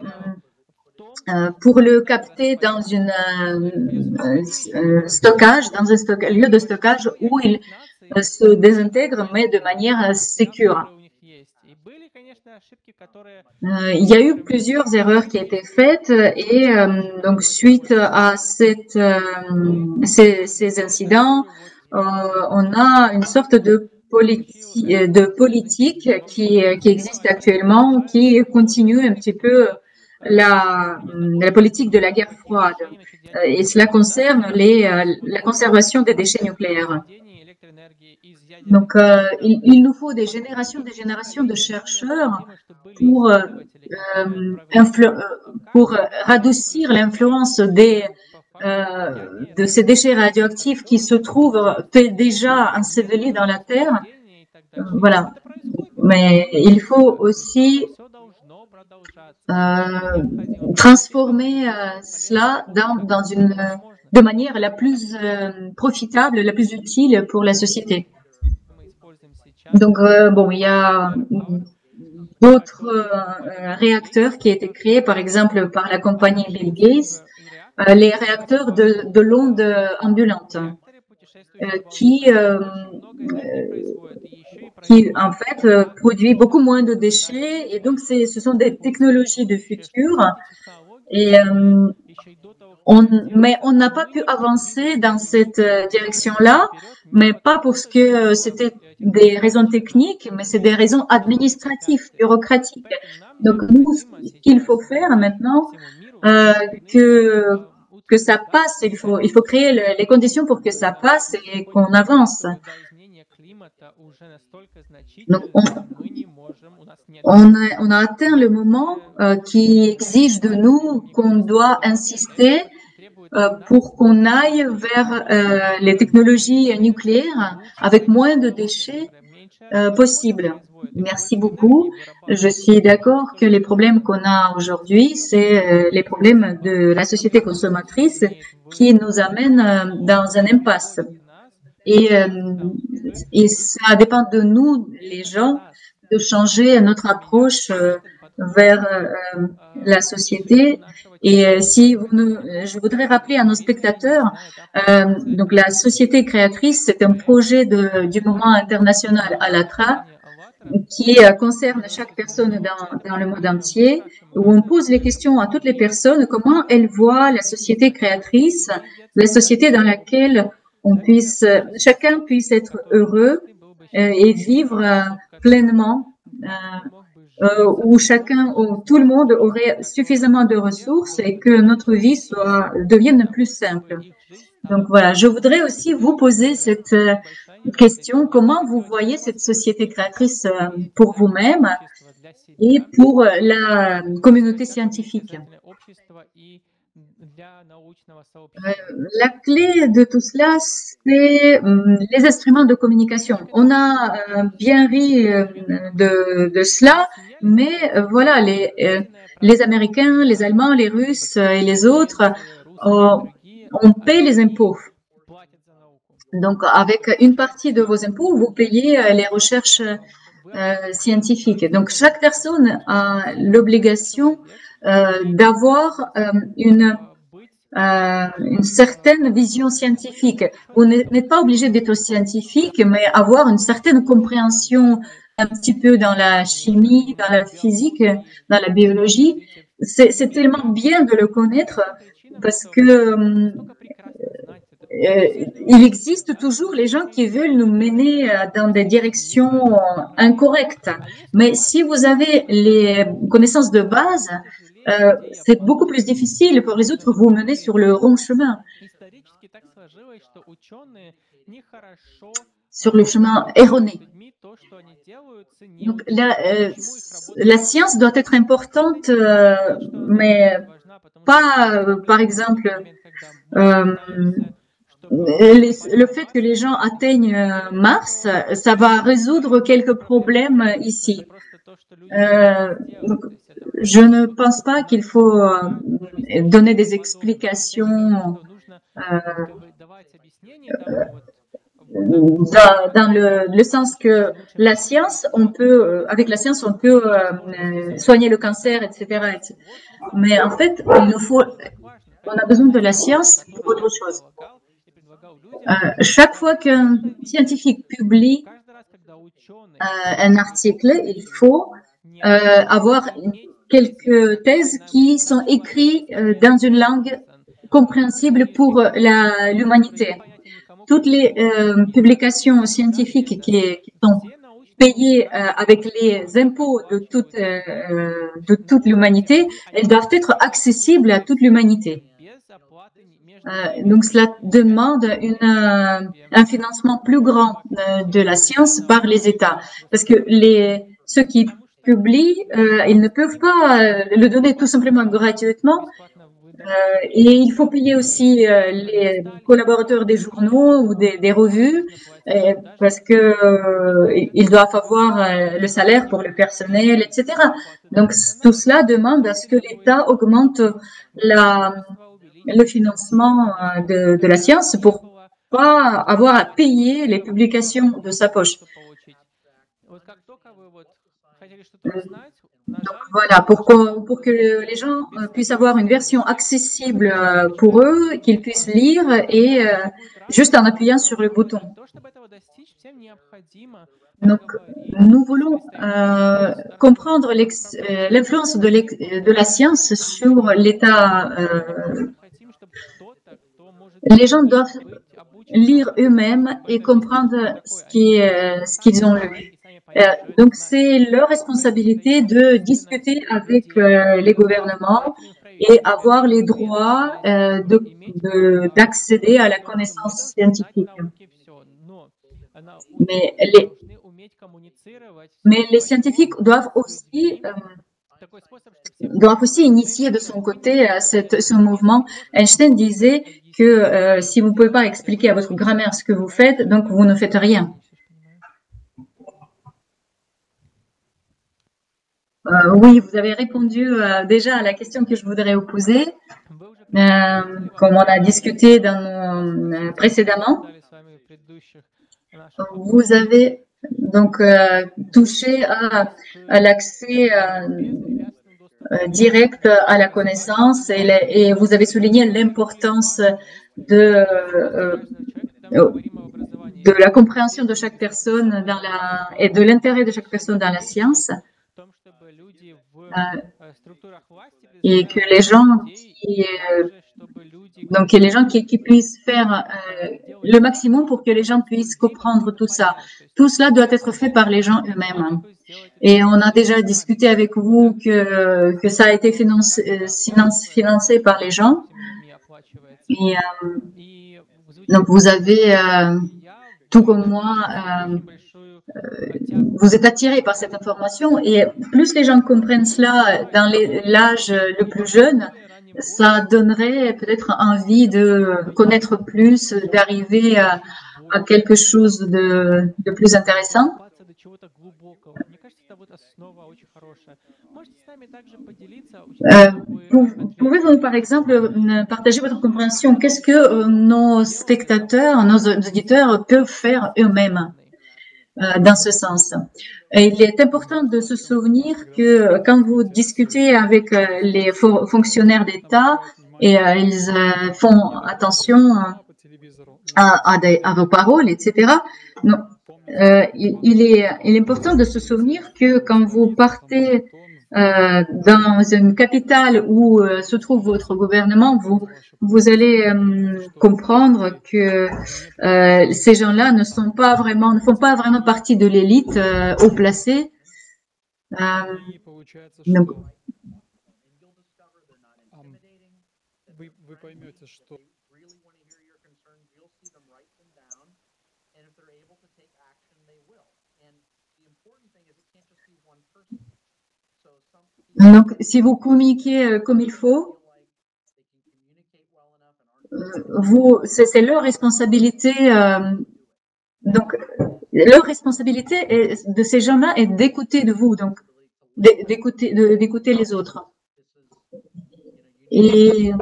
capter dans un lieu de stockage où il se désintègre, mais de manière sécure. Il y a eu plusieurs erreurs qui étaient faites et donc suite à ces incidents, on a une sorte de politique qui existe actuellement, qui continue un petit peu la politique de la guerre froide, et cela concerne la conservation des déchets nucléaires. Donc, il nous faut des générations de chercheurs pour radoucir l'influence de ces déchets radioactifs qui se trouvent déjà ensevelis dans la Terre. Voilà. Mais il faut aussi transformer cela de manière la plus profitable, la plus utile pour la société. Donc, il y a d'autres réacteurs qui ont été créés, par exemple, par la compagnie Bill Gates, les réacteurs de l'onde ambulante, qui en fait produit beaucoup moins de déchets, et donc ce sont des technologies de futur, et mais on n'a pas pu avancer dans cette direction-là, mais pas parce que c'était des raisons techniques, mais c'est des raisons administratives, bureaucratiques. Donc nous, ce qu'il faut faire maintenant, que ça passe, il faut créer les conditions pour que ça passe et qu'on avance. Donc, on a atteint le moment qui exige de nous qu'on doit insister pour qu'on aille vers les technologies nucléaires avec moins de déchets possibles. Merci beaucoup. Je suis d'accord que les problèmes qu'on a aujourd'hui, c'est les problèmes de la société consommatrice qui nous amènent dans un impasse. Et ça dépend de nous, les gens, de changer notre approche vers la société. Et je voudrais rappeler à nos spectateurs, donc la société créatrice, c'est un projet du mouvement international ALLATRA qui concerne chaque personne dans le monde entier, où on pose les questions à toutes les personnes, comment elles voient la société créatrice, la société dans laquelle chacun puisse être heureux et vivre pleinement, où tout le monde aurait suffisamment de ressources et que notre vie devienne plus simple. Donc voilà, je voudrais aussi vous poser cette question, comment vous voyez cette société créatrice pour vous-même et pour la communauté scientifique. La clé de tout cela, c'est les instruments de communication. On a bien ri de cela, mais voilà, les Américains, les Allemands, les Russes et les autres, on paie les impôts. Donc, avec une partie de vos impôts, vous payez les recherches scientifiques. Donc, chaque personne a l'obligation d'avoir une certaine vision scientifique. Vous n'êtes pas obligé d'être scientifique, mais avoir une certaine compréhension un petit peu dans la chimie, dans la physique, dans la biologie. C'est tellement bien de le connaître parce que il existe toujours les gens qui veulent nous mener dans des directions incorrectes. Mais si vous avez les connaissances de base, c'est beaucoup plus difficile pour les autres vous mener sur le rond chemin, sur le chemin erroné. Donc la science doit être importante, mais pas, par exemple, le fait que les gens atteignent Mars, ça va résoudre quelques problèmes ici. Donc, je ne pense pas qu'il faut donner des explications dans le sens que la science, avec la science, on peut soigner le cancer, etc. Mais en fait, on a besoin de la science pour autre chose. Chaque fois qu'un scientifique publie un article, il faut avoir quelques thèses qui sont écrites dans une langue compréhensible pour l'humanité. Toutes les publications scientifiques qui sont payées avec les impôts de toute l'humanité, elles doivent être accessibles à toute l'humanité. Donc, cela demande un financement plus grand de la science par les États, parce que ceux qui publient, ils ne peuvent pas le donner tout simplement gratuitement. Et il faut payer aussi les collaborateurs des journaux ou des revues, parce que ils doivent avoir le salaire pour le personnel, etc. Donc, tout cela demande à ce que l'État augmente le financement de la science pour pas avoir à payer les publications de sa poche. Donc voilà, pour que les gens puissent avoir une version accessible pour eux, qu'ils puissent lire et juste en appuyant sur le bouton. Donc, nous voulons comprendre l'influence de la science sur l'état. Les gens doivent lire eux-mêmes et comprendre ce qu'ils ont lu. Donc, c'est leur responsabilité de discuter avec les gouvernements et avoir les droits d'accéder à la connaissance scientifique. Mais les scientifiques doivent aussi initier de son côté ce mouvement. Einstein disait que si vous ne pouvez pas expliquer à votre grand-mère ce que vous faites, donc vous ne faites rien. Oui, vous avez répondu déjà à la question que je voudrais vous poser, comme on a discuté précédemment. Vous avez donc touché à l'accès direct à la connaissance et vous avez souligné l'importance de la compréhension de chaque personne et de l'intérêt de chaque personne dans la science. Et que les gens qui puissent faire le maximum pour que les gens puissent comprendre tout ça. Tout cela doit être fait par les gens eux-mêmes. Et on a déjà discuté avec vous que ça a été financé par les gens. Et donc vous avez, tout comme moi, vous êtes attiré par cette information et plus les gens comprennent cela dans l'âge le plus jeune, ça donnerait peut-être envie de connaître plus, d'arriver à quelque chose de plus intéressant. Pouvez-vous, par exemple, partager votre compréhension? Qu'est-ce que nos spectateurs, nos auditeurs peuvent faire eux-mêmes dans ce sens? Et il est important de se souvenir que quand vous discutez avec les fonctionnaires d'État, et ils font attention à vos paroles, etc. Non. Il est important de se souvenir que quand vous partez dans une capitale où se trouve votre gouvernement, vous allez comprendre que ces gens-là ne font pas vraiment partie de l'élite haut placée. Donc, donc, si vous communiquez comme il faut, c'est leur responsabilité. Donc, leur responsabilité de ces gens-là est d'écouter de vous, donc d'écouter les autres. Et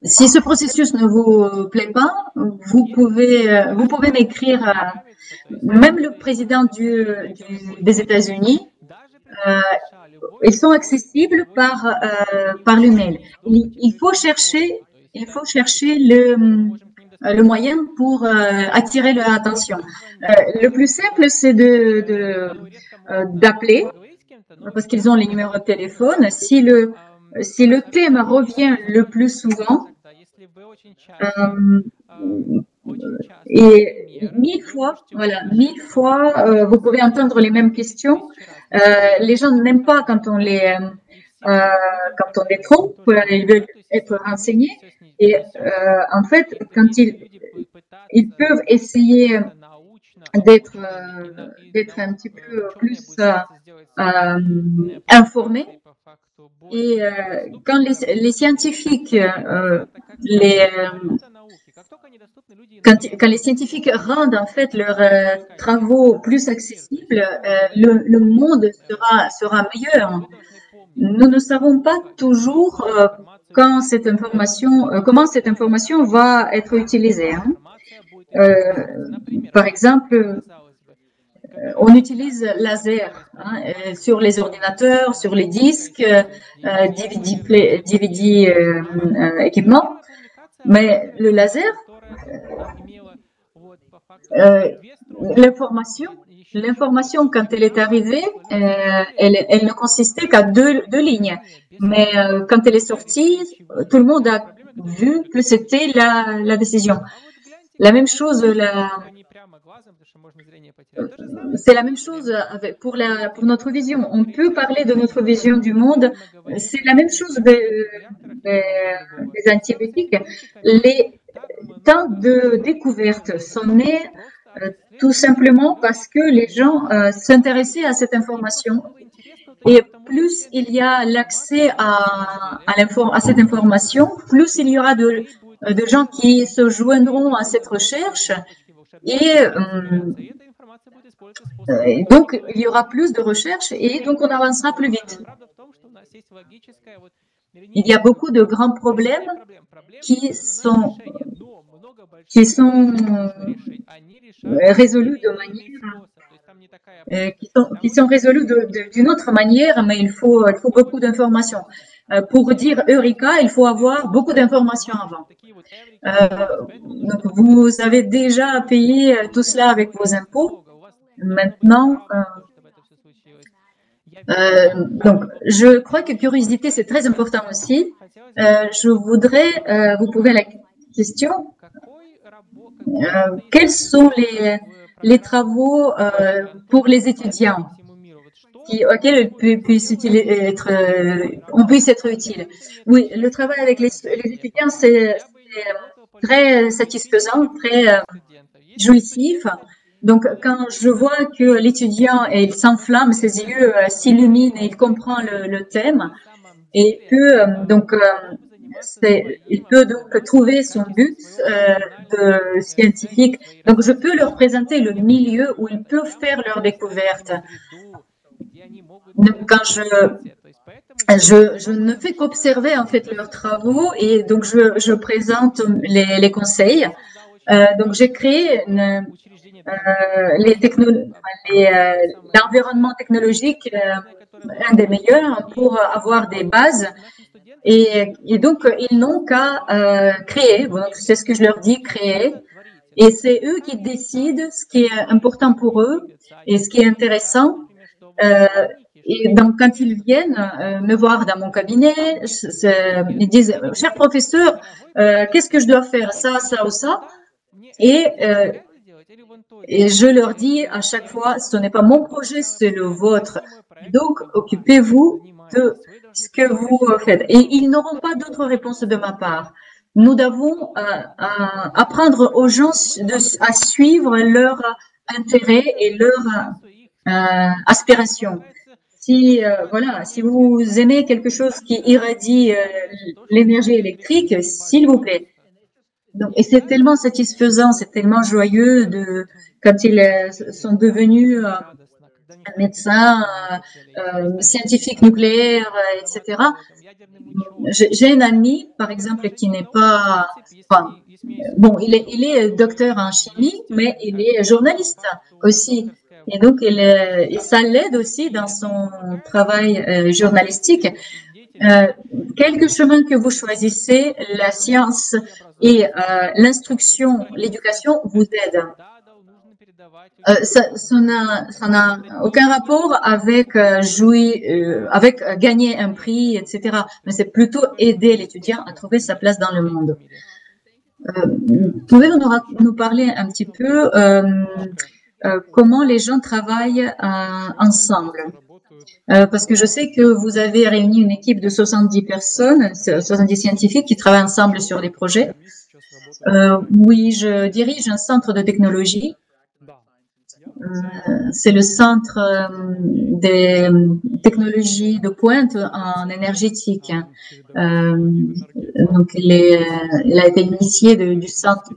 si ce processus ne vous plaît pas, vous pouvez m'écrire. Même le président des États-Unis, ils sont accessibles par le mail. Il faut chercher le moyen pour attirer leur attention. Le plus simple, c'est d'appeler, parce qu'ils ont les numéros de téléphone. Si le thème revient le plus souvent, et 1000 fois, vous pouvez entendre les mêmes questions. Les gens n'aiment pas quand on les trompe, ils veulent être renseignés. Et en fait, quand ils peuvent essayer d'être un petit peu plus informés. Et quand les scientifiques, quand les scientifiques rendent en fait leurs travaux plus accessibles, le monde sera meilleur. Nous ne savons pas toujours comment cette information va être utilisée. Par exemple, on utilise laser sur les ordinateurs, sur les disques, DVD équipements, mais le laser, l'information quand elle est arrivée, elle ne consistait qu'à deux lignes, mais quand elle est sortie, tout le monde a vu que c'était la décision. La même chose, c'est la même chose pour notre vision. On peut parler de notre vision du monde. C'est la même chose des antibiotiques. Les temps de découverte sont nés tout simplement parce que les gens s'intéressaient à cette information. Et plus il y a l'accès à cette information, plus il y aura de gens qui se joindront à cette recherche et donc il y aura plus de recherches et donc on avancera plus vite. Il y a beaucoup de grands problèmes qui sont résolus de manière qui sont résolus d'une autre manière, mais il faut beaucoup d'informations. Pour dire Eureka, il faut avoir beaucoup d'informations avant. Donc, vous avez déjà payé tout cela avec vos impôts. Maintenant, donc, je crois que curiosité, c'est très important aussi. Je voudrais vous poser la question. Quels sont les travaux pour les étudiants auxquels on puisse être utile? Oui, le travail avec les étudiants, c'est très satisfaisant, très jouissif. Donc, quand je vois que l'étudiant, il s'enflamme, ses yeux s'illuminent et il comprend le thème, et que il peut donc trouver son but de scientifique. Donc, je peux leur présenter le milieu où ils peuvent faire leurs découvertes. Donc, quand je ne fais qu'observer en fait leurs travaux et donc je présente les conseils. Donc, j'ai créé l'environnement technologique, un des meilleurs pour avoir des bases. Et donc, ils n'ont qu'à créer. Donc, c'est ce que je leur dis, créer. Et c'est eux qui décident ce qui est important pour eux et ce qui est intéressant. Et donc, quand ils viennent me voir dans mon cabinet, ils disent, cher professeur, qu'est-ce que je dois faire, ça ou ça? Et je leur dis à chaque fois, ce n'est pas mon projet, c'est le vôtre. Donc, occupez-vous de ce que vous faites. Et ils n'auront pas d'autres réponses de ma part. Nous devons apprendre aux gens à suivre leur intérêt et leur aspiration. Si vous aimez quelque chose qui irradie l'énergie électrique, s'il vous plaît. Donc, et c'est tellement satisfaisant, c'est tellement joyeux quand ils sont devenus médecins, scientifiques nucléaires, etc. J'ai un ami, par exemple, qui n'est pas, enfin, bon, il est docteur en chimie, mais il est journaliste aussi. Et donc, ça l'aide aussi dans son travail journalistique. Quelque chemin que vous choisissez, la science et l'instruction, l'éducation vous aident. Ça n'a aucun rapport avec avec gagner un prix, etc. Mais c'est plutôt aider l'étudiant à trouver sa place dans le monde. Pouvez-vous nous parler un petit peu comment les gens travaillent ensemble? Parce que je sais que vous avez réuni une équipe de 70 personnes, 70 scientifiques qui travaillent ensemble sur des projets. Oui, je dirige un centre de technologie. C'est le centre des technologies de pointe en énergétique. Donc, il a été initié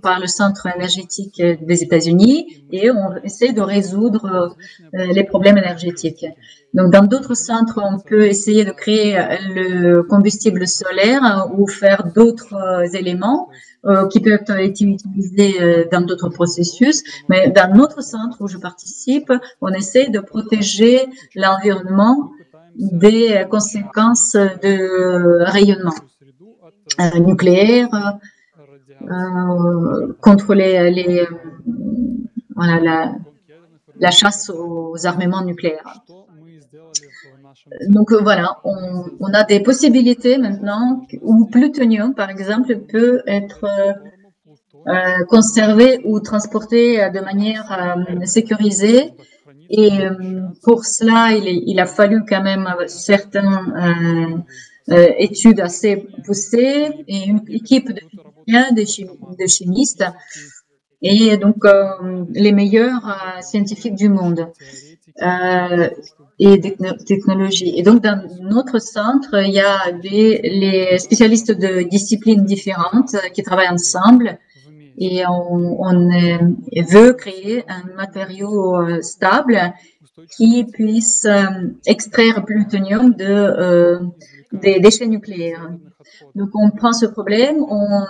par le centre énergétique des États-Unis et on essaie de résoudre les problèmes énergétiques. Donc, dans d'autres centres, on peut essayer de créer le combustible solaire ou faire d'autres éléments qui peuvent être utilisés dans d'autres processus. Mais dans notre centre où je participe, on essaie de protéger l'environnement des conséquences de rayonnement nucléaire, contre la chasse aux armements nucléaires. Donc voilà, on a des possibilités maintenant où plutonium, par exemple, peut être conservé ou transporté de manière sécurisée. Et pour cela, il a fallu quand même certaines études assez poussées et une équipe de physiciens, de chimistes et donc les meilleurs scientifiques du monde. Et des technologies. Et donc, dans notre centre, il y a les spécialistes de disciplines différentes qui travaillent ensemble et on veut créer un matériau stable qui puisse extraire le plutonium des déchets nucléaires. Donc, on prend ce problème, on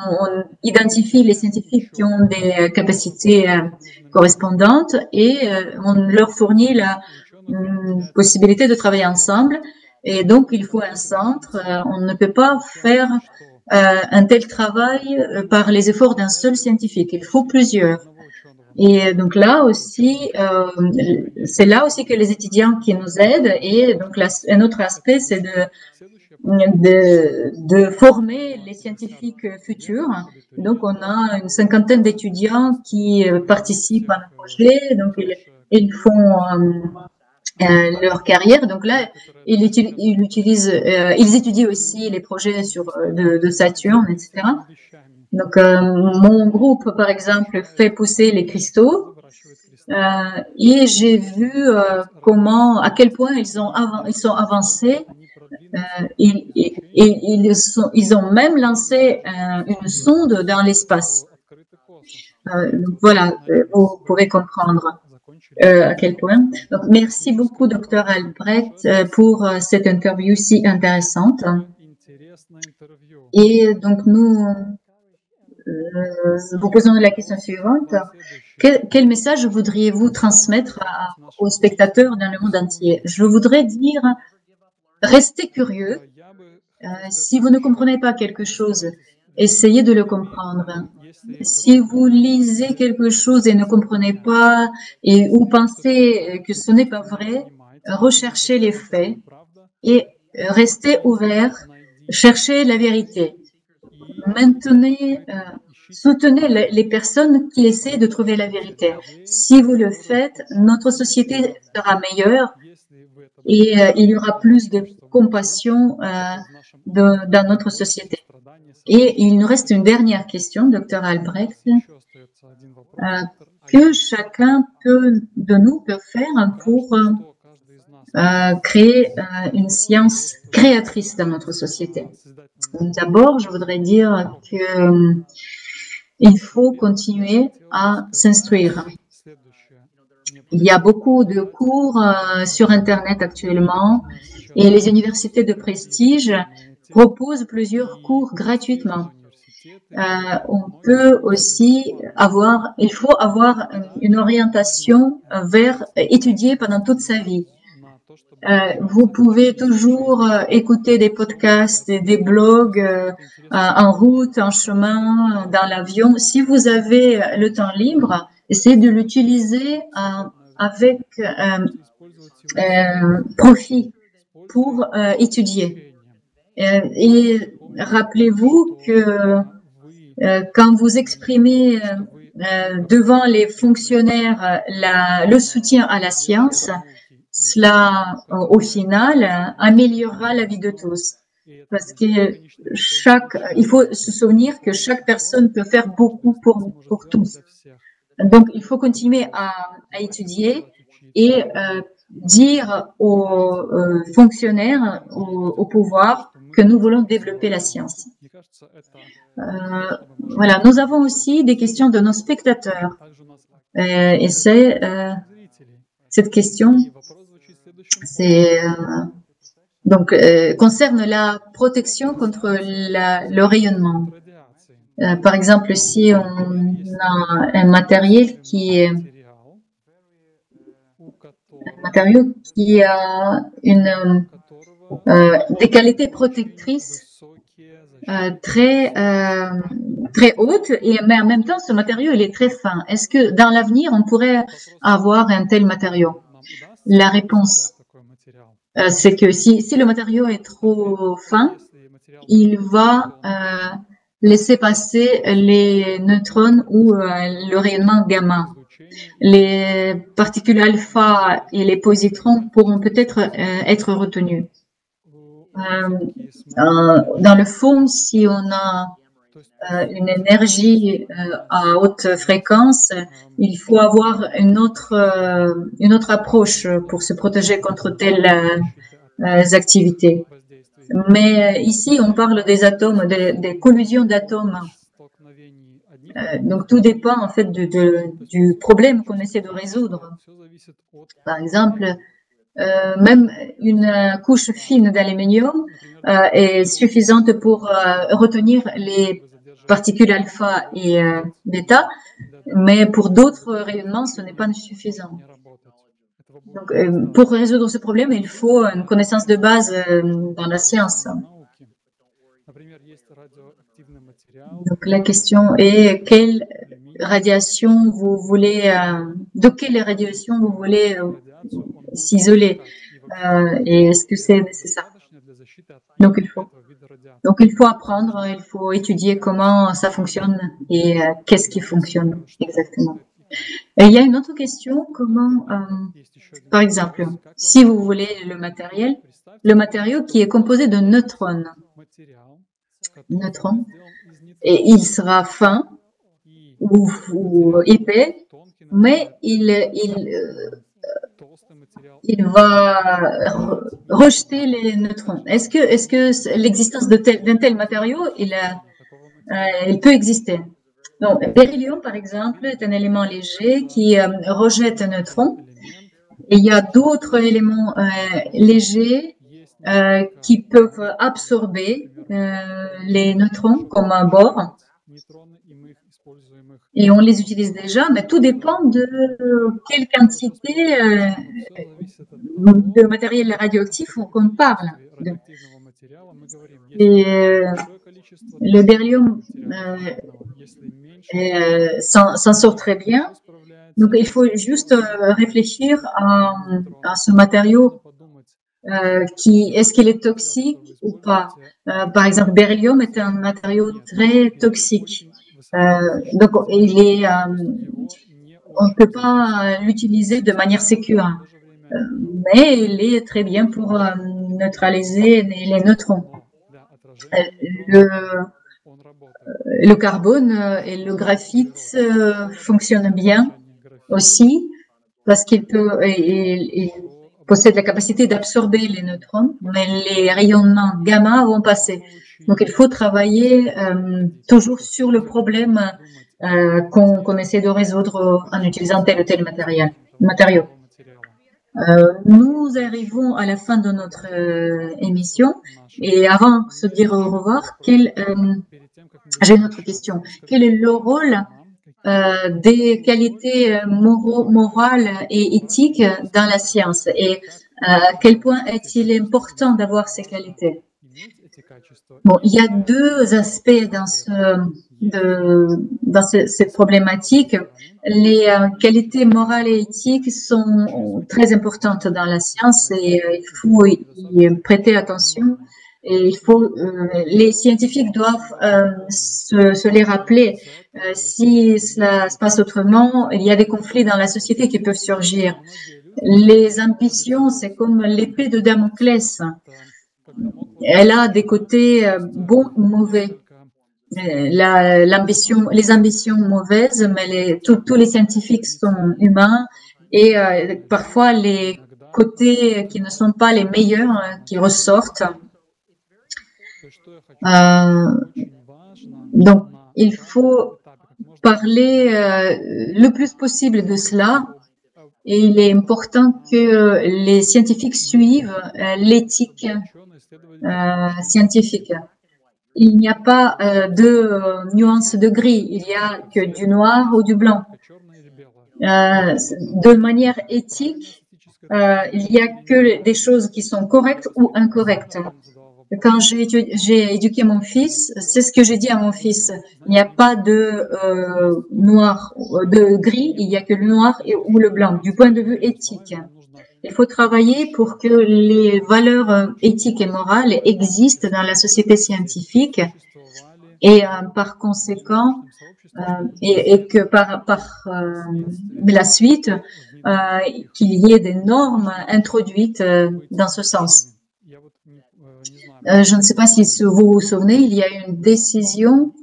identifie les scientifiques qui ont des capacités correspondantes et on leur fournit la possibilité de travailler ensemble. Et donc, il faut un centre. On ne peut pas faire un tel travail par les efforts d'un seul scientifique. Il faut plusieurs. Et donc là aussi, c'est là aussi que les étudiants qui nous aident. Et donc, un autre aspect, c'est de former les scientifiques futurs. Donc, on a une cinquantaine d'étudiants qui participent à un projet. Donc, ils font leur carrière. Donc là, ils étudient aussi les projets de Saturne, etc. Donc, mon groupe, par exemple, fait pousser les cristaux. Et j'ai vu à quel point ils sont avancés. Ils ont même lancé une sonde dans l'espace. Voilà, vous pouvez comprendre à quel point. Donc, merci beaucoup, Dr. Albrecht, pour cette interview si intéressante. Et donc, nous vous posons la question suivante. Quel message voudriez-vous transmettre aux spectateurs dans le monde entier? Je voudrais dire, restez curieux. Si vous ne comprenez pas quelque chose, essayez de le comprendre. Si vous lisez quelque chose et ne comprenez pas ou pensez que ce n'est pas vrai, recherchez les faits et restez ouvert, cherchez la vérité. Soutenez les personnes qui essaient de trouver la vérité. Si vous le faites, notre société sera meilleure et il y aura plus de compassion dans notre société. Et il nous reste une dernière question, Dr. Albrecht, que chacun de nous peut faire pour créer une science créatrice dans notre société. D'abord, je voudrais dire que il faut continuer à s'instruire. Il y a beaucoup de cours sur Internet actuellement et les universités de prestige proposent plusieurs cours gratuitement. On peut aussi il faut avoir une orientation vers étudier pendant toute sa vie. Vous pouvez toujours écouter des podcasts, des blogs en route, en chemin, dans l'avion. Si vous avez le temps libre, essayez de l'utiliser avec profit pour étudier. Et rappelez-vous que quand vous exprimez devant les fonctionnaires le soutien à la science, cela, au final, améliorera la vie de tous. Parce que il faut se souvenir que chaque personne peut faire beaucoup pour tous. Donc, il faut continuer à étudier et dire aux fonctionnaires, au pouvoir, que nous voulons développer la science. Voilà, nous avons aussi des questions de nos spectateurs. Et cette question, concerne la protection contre le rayonnement. Par exemple, si on a un matériau qui a des qualités protectrices très hautes, mais en même temps, ce matériau il est très fin. Est-ce que dans l'avenir, on pourrait avoir un tel matériau? La réponse, c'est que si le matériau est trop fin, il va laisser passer les neutrons ou le rayonnement gamma. Les particules alpha et les positrons pourront peut-être être retenus. Dans le fond, si on a une énergie à haute fréquence, il faut avoir une autre approche pour se protéger contre telles activités. Mais ici, on parle des atomes, des collisions d'atomes. Donc, tout dépend en fait du problème qu'on essaie de résoudre. Par exemple, même une couche fine d'aluminium est suffisante pour retenir les particules alpha et bêta, mais pour d'autres rayonnements, ce n'est pas suffisant. Donc, pour résoudre ce problème, il faut une connaissance de base dans la science. Donc, la question est de quelle radiation vous voulez s'isoler et est-ce que c'est nécessaire? Donc, il faut apprendre, il faut étudier comment ça fonctionne et qu'est-ce qui fonctionne exactement. Et il y a une autre question, par exemple, si vous voulez le matériau qui est composé de neutrons, et il sera fin ou épais mais il va rejeter les neutrons. Est-ce que l'existence d'un tel matériau, il peut exister? Donc, beryllium, par exemple, est un élément léger qui rejette un neutron. Et il y a d'autres éléments légers qui peuvent absorber les neutrons comme un bore. Et on les utilise déjà, mais tout dépend de quelle quantité de matériel radioactif qu'on parle. Et le beryllium s'en sort très bien. Donc, il faut juste réfléchir à ce matériau. Est-ce qu'il est toxique ou pas? Par exemple, beryllium est un matériau très toxique. Donc, on ne peut pas l'utiliser de manière sécure, mais il est très bien pour neutraliser les neutrons. Le carbone et le graphite fonctionnent bien aussi parce qu'il possède la capacité d'absorber les neutrons, mais les rayonnements gamma vont passer. Donc, il faut travailler toujours sur le problème qu'on essaie de résoudre en utilisant tel ou tel matériau. Nous arrivons à la fin de notre émission et avant de se dire au revoir, j'ai une autre question. Quel est le rôle des qualités morales et éthiques dans la science et à quel point est-il important d'avoir ces qualités? Bon, il y a deux aspects dans cette problématique. Les qualités morales et éthiques sont très importantes dans la science et il faut y prêter attention. Et les scientifiques doivent se les rappeler. Si cela se passe autrement, il y a des conflits dans la société qui peuvent surgir. Les ambitions, c'est comme l'épée de Damoclès. Elle a des côtés bons ou mauvais. Les ambitions mauvaises, mais tous les scientifiques sont humains et parfois les côtés qui ne sont pas les meilleurs qui ressortent. Donc, il faut parler le plus possible de cela et il est important que les scientifiques suivent l'éthique scientifique. Il n'y a pas de nuance de gris, il n'y a que du noir ou du blanc. De manière éthique, il n'y a que des choses qui sont correctes ou incorrectes. Quand j'ai éduqué mon fils, c'est ce que j'ai dit à mon fils. Il n'y a pas de noir, de gris, il n'y a que le noir ou le blanc, du point de vue éthique. Il faut travailler pour que les valeurs éthiques et morales existent dans la société scientifique et par conséquent, et que par la suite, qu'il y ait des normes introduites dans ce sens. Je ne sais pas si vous vous souvenez, il y a une décision,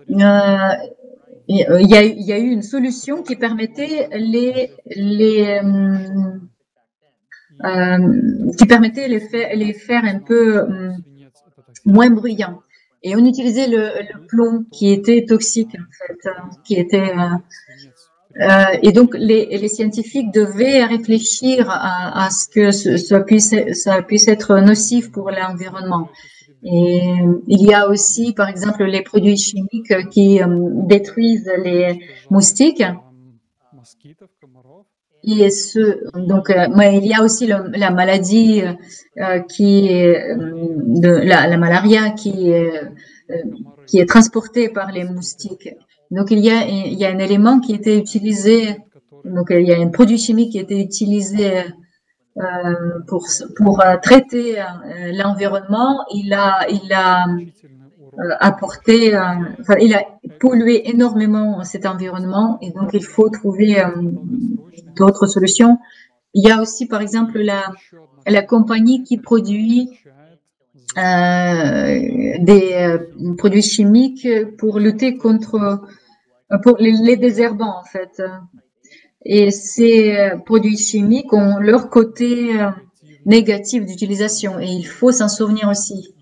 il y a eu une solution qui permettait les faire un peu moins bruyants. Et on utilisait le plomb qui était toxique en fait, et donc les scientifiques devaient réfléchir à ce que ça puisse être nocif pour l'environnement. Et il y a aussi, par exemple, les produits chimiques qui détruisent les moustiques. Et mais il y a aussi la maladie qui est la malaria qui est transportée par les moustiques. Donc il y a un élément qui était utilisé. Donc il y a un produit chimique qui était utilisé pour traiter l'environnement. Il a apporté, il a pollué énormément cet environnement et donc il faut trouver d'autres solutions. Il y a aussi, par exemple, la compagnie qui produit des produits chimiques pour lutter contre pour les désherbants en fait. Et ces produits chimiques ont leur côté négatif d'utilisation et il faut s'en souvenir aussi.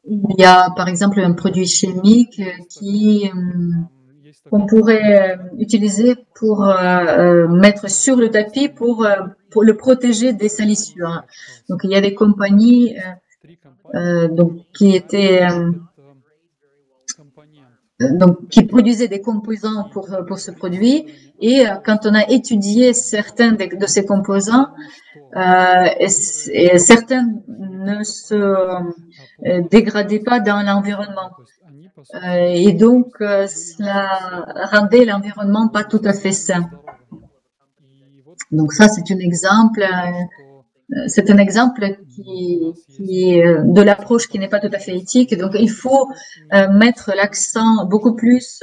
Il y a par exemple un produit chimique qui qu'on pourrait utiliser pour mettre sur le tapis pour le protéger des salissures. Donc il y a des compagnies donc qui étaient donc qui produisaient des composants pour ce produit. Et quand on a étudié certains de ces composants, et certains ne se dégradaient pas dans l'environnement. Et donc, cela rendait l'environnement pas tout à fait sain. Donc ça, c'est un exemple qui est de l'approche qui n'est pas tout à fait éthique. Donc, il faut mettre l'accent beaucoup plus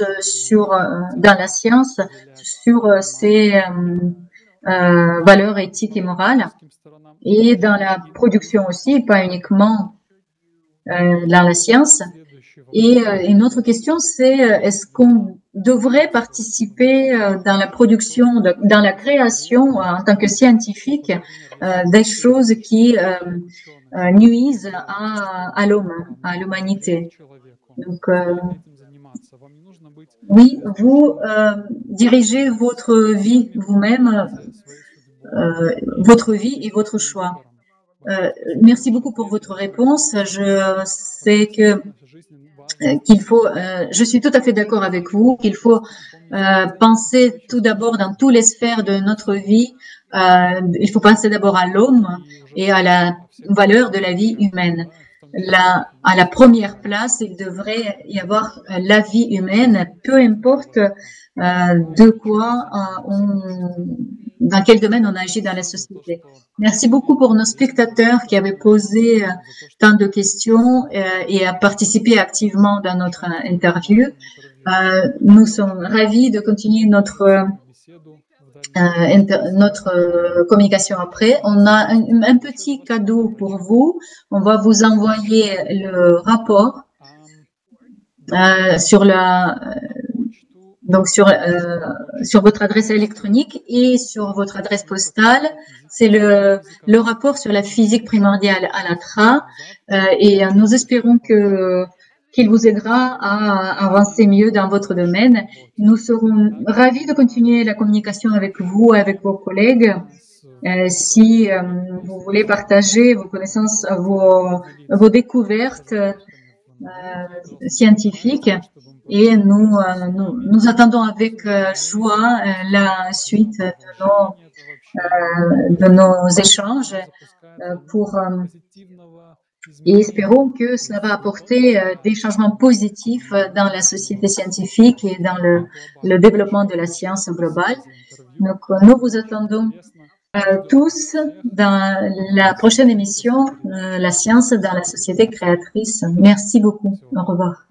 dans la science sur ces valeurs éthiques et morales et dans la production aussi, pas uniquement dans la science. Et une autre question, c'est est-ce qu'on devrait participer dans la production, dans la création en tant que scientifique des choses qui nuisent à l'homme, à l'humanité. Donc oui, vous dirigez votre vie vous-même, votre vie et votre choix. Merci beaucoup pour votre réponse. Je sais qu'il faut, je suis tout à fait d'accord avec vous, qu'il faut penser tout d'abord dans toutes les sphères de notre vie. Il faut penser d'abord à l'homme et à la valeur de la vie humaine. À la première place, il devrait y avoir la vie humaine, peu importe de quoi dans quel domaine on agit dans la société. Merci beaucoup pour nos spectateurs qui avaient posé tant de questions et à participer activement dans notre interview. Nous sommes ravis de continuer notre communication après. On a un petit cadeau pour vous. On va vous envoyer le rapport donc sur votre adresse électronique et sur votre adresse postale. C'est le rapport sur la physique primordiale à l'ATRA et nous espérons qu'il vous aidera à avancer mieux dans votre domaine. Nous serons ravis de continuer la communication avec vous, avec vos collègues. Si vous voulez partager vos connaissances, vos découvertes scientifiques, et nous attendons avec joie la suite de nos échanges et espérons que cela va apporter des changements positifs dans la société scientifique et dans le développement de la science globale. Donc, nous vous attendons tous dans la prochaine émission, La science dans la société créatrice. Merci beaucoup. Au revoir.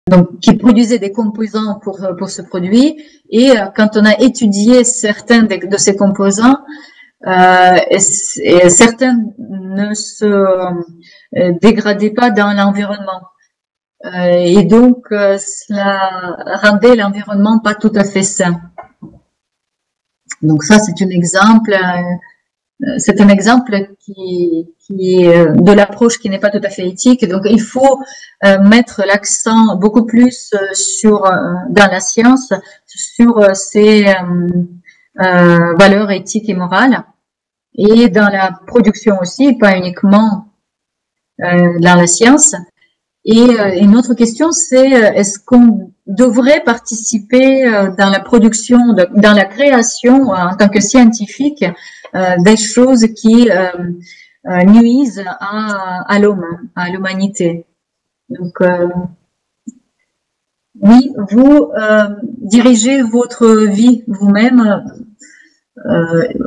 donc qui produisait des composants pour ce produit. Et quand on a étudié certains de ces composants, et certains ne se dégradaient pas dans l'environnement. Et donc, cela rendait l'environnement pas tout à fait sain. Donc ça, c'est un exemple. C'est un exemple qui est de l'approche qui n'est pas tout à fait éthique. Donc, il faut mettre l'accent beaucoup plus dans la science sur ces valeurs éthiques et morales, et dans la production aussi, pas uniquement dans la science. Et une autre question, c'est est-ce qu'on devrait participer dans la production, dans la création en tant que scientifique des choses qui nuisent à l'homme, à l'humanité. Donc, oui, vous dirigez votre vie vous-même,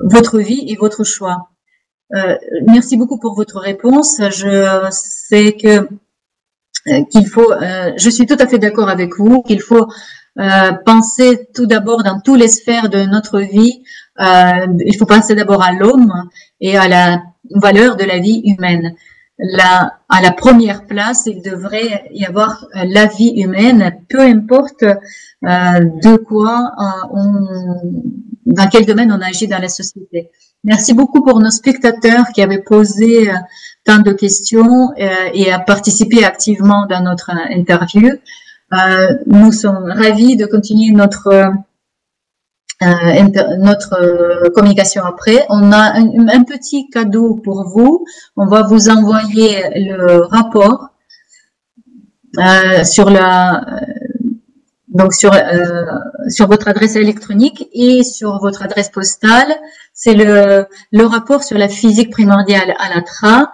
votre vie et votre choix. Merci beaucoup pour votre réponse. Je sais qu'il faut, je suis tout à fait d'accord avec vous, qu'il faut penser tout d'abord dans toutes les sphères de notre vie. Il faut penser d'abord à l'homme et à la valeur de la vie humaine. À la première place, il devrait y avoir la vie humaine, peu importe de quoi dans quel domaine on agit dans la société. Merci beaucoup pour nos spectateurs qui avaient posé tant de questions et à participer activement dans notre interview. Nous sommes ravis de continuer notre communication après. On a un petit cadeau pour vous. On va vous envoyer le rapport sur votre adresse électronique et sur votre adresse postale. C'est le rapport sur la physique primordiale à l'ATRA,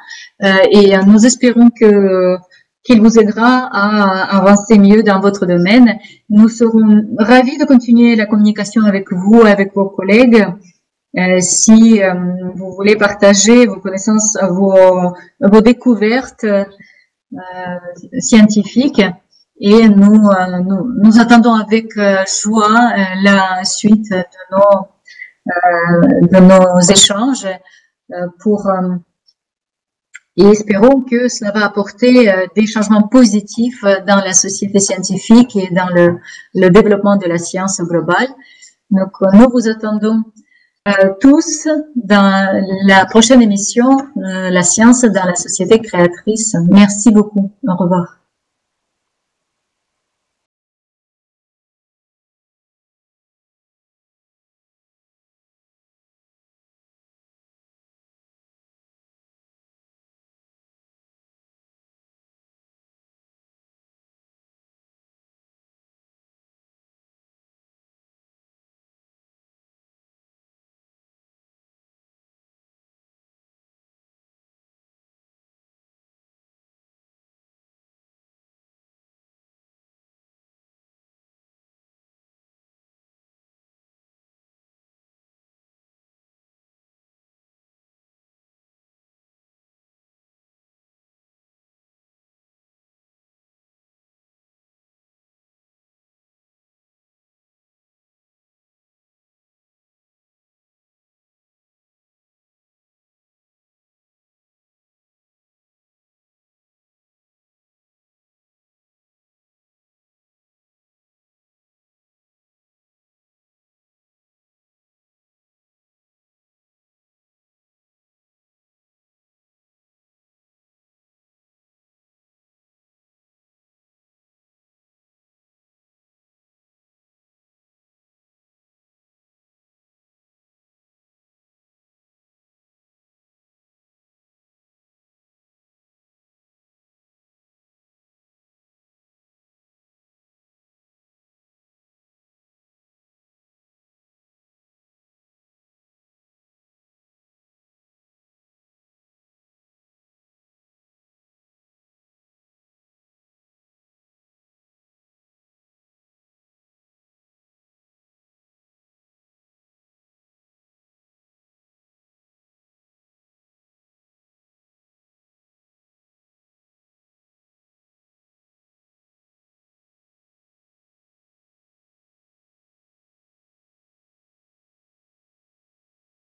et nous espérons qu'il vous aidera à avancer mieux dans votre domaine. Nous serons ravis de continuer la communication avec vous, avec vos collègues. Si vous voulez partager vos connaissances, vos découvertes scientifiques, et nous attendons avec joie la suite de nos échanges et espérons que cela va apporter des changements positifs dans la société scientifique et dans le développement de la science globale. Donc, nous vous attendons tous dans la prochaine émission, La science dans la société créatrice. Merci beaucoup. Au revoir.